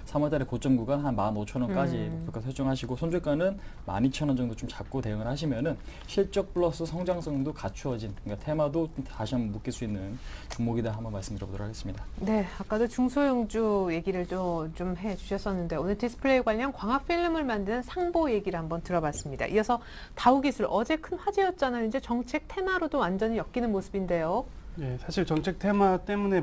3월달에 고점 구간 한 15,000원까지 목표가 설정하시고 손절가는 12,000원 정도 좀 잡고 대응을 하시면은 실적 플러스 성장성도 갖추어진 그러니까 테마도 다시 한번 묶일 수 있는 종목이다 한번 말씀드려보도록 하겠습니다. 네, 아까도 중소형주 얘기를 좀 해주셨었는데 오늘 디스플레이 관련 광학 필름을 만드는 상보 얘기를 한번 들어봤습니다. 이어서 다우기술 어제 큰 화제였잖아요. 이제 정책 테마로도 완전히 엮이는 모습인데요. 예, 사실 정책 테마 때문에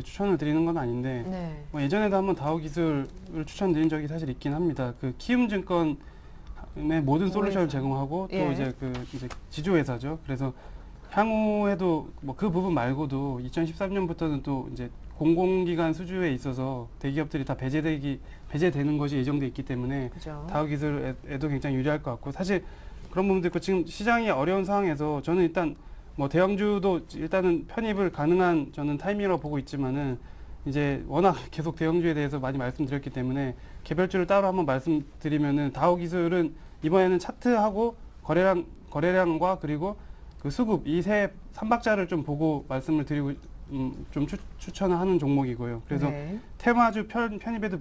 추천을 드리는 건 아닌데 네. 예전에도 한번 다우 기술을 추천드린 적이 사실 있긴 합니다. 그 키움증권의 모든 솔루션을 제공하고 또 예. 이제 지주회사죠. 그래서 향후에도 뭐 그 부분 말고도 2013년부터는 또 이제 공공기관 수주에 있어서 대기업들이 다 배제되는 것이 예정돼 있기 때문에 그죠. 다우 기술에도 굉장히 유리할 것 같고 사실 그런 부분도 있고 지금 시장이 어려운 상황에서 저는 일단 뭐 대형주도 일단은 편입을 가능한 저는 타이밍이라고 보고 있지만은 이제 워낙 계속 대형주에 대해서 많이 말씀드렸기 때문에 개별주를 따로 한번 말씀드리면은 다우 기술은 이번에는 차트하고 거래량과 그리고 그 수급 이 세 삼박자를 좀 보고 말씀을 드리고 좀 추천을 하는 종목이고요. 그래서 네. 테마주 편입에도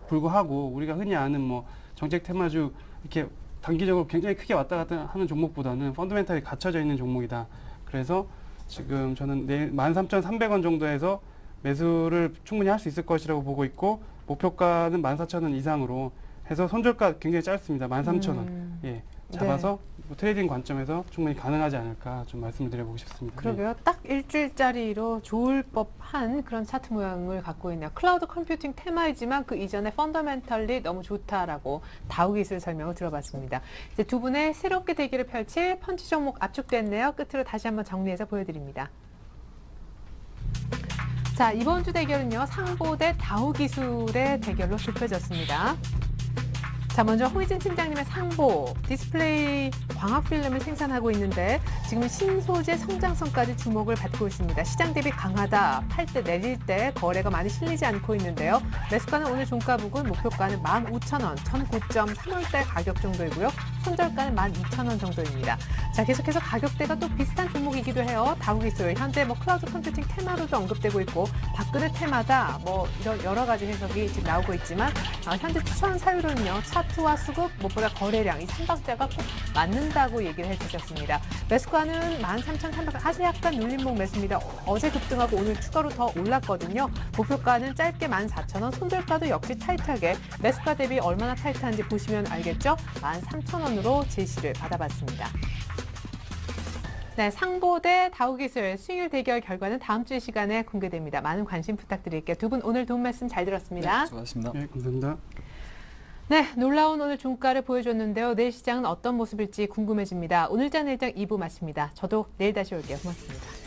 불구하고 우리가 흔히 아는 뭐 정책 테마주 이렇게 단기적으로 굉장히 크게 왔다 갔다 하는 종목보다는 펀더멘탈이 갖춰져 있는 종목이다. 그래서 지금 저는 내일 13,300원 정도에서 매수를 충분히 할 수 있을 것이라고 보고 있고 목표가는 14,000원 이상으로 해서 손절가 굉장히 짧습니다. 13,000원. 예. 잡아서 뭐 트레이딩 관점에서 충분히 가능하지 않을까 좀 말씀을 드려보고 싶습니다. 그러게요. 딱 일주일짜리로 좋을 법한 그런 차트 모양을 갖고 있네요. 클라우드 컴퓨팅 테마이지만 그 이전에 펀더멘털리 너무 좋다라고 다우 기술 설명을 들어봤습니다. 이제 두 분의 새롭게 대결을 펼칠 펀치 종목 압축됐네요. 끝으로 다시 한번 정리해서 보여드립니다. 자, 이번 주 대결은요. 상보 대 다우 기술의 대결로 좁혀졌습니다. 자, 먼저 홍희진 팀장님의 상보, 디스플레이 광학 필름을 생산하고 있는데 지금 신소재 성장성까지 주목을 받고 있습니다. 시장 대비 강하다, 팔 때 내릴 때 거래가 많이 실리지 않고 있는데요. 매수가는 오늘 종가 부근 목표가는 15,000원, 전 고점 3월달 가격 정도이고요. 손절가는 12,000원 정도입니다. 자, 계속해서 가격대가 또 비슷한 종목이기도 해요. 다우기술, 현재 뭐 클라우드 컴퓨팅 테마로도 언급되고 있고 박근혜 테마다 뭐 이런 여러 가지 해석이 지금 나오고 있지만 현재 추천 사유로는요. 차트와 수급, 무엇보다 거래량, 이 삼박자가 꼭 맞는다고 얘기를 해주셨습니다. 매수가는 13,300원, 아주 약간 눌림목 매수입니다. 어제 급등하고 오늘 추가로 더 올랐거든요. 목표가는 짧게 14,000원, 손절가도 역시 타이트하게 매수가 대비 얼마나 타이트한지 보시면 알겠죠? 13,000원으로 제시를 받아봤습니다. 네, 상보 대 다우기술 수익률 대결 결과는 다음 주 시간에 공개됩니다. 많은 관심 부탁드릴게요. 두 분 오늘 도움 말씀 잘 들었습니다. 네, 수고하셨습니다. 네, 감사합니다. 네, 놀라운 오늘 종가를 보여줬는데요. 내일 시장은 어떤 모습일지 궁금해집니다. 오늘 장 내일장 2부 마칩니다. 저도 내일 다시 올게요. 고맙습니다.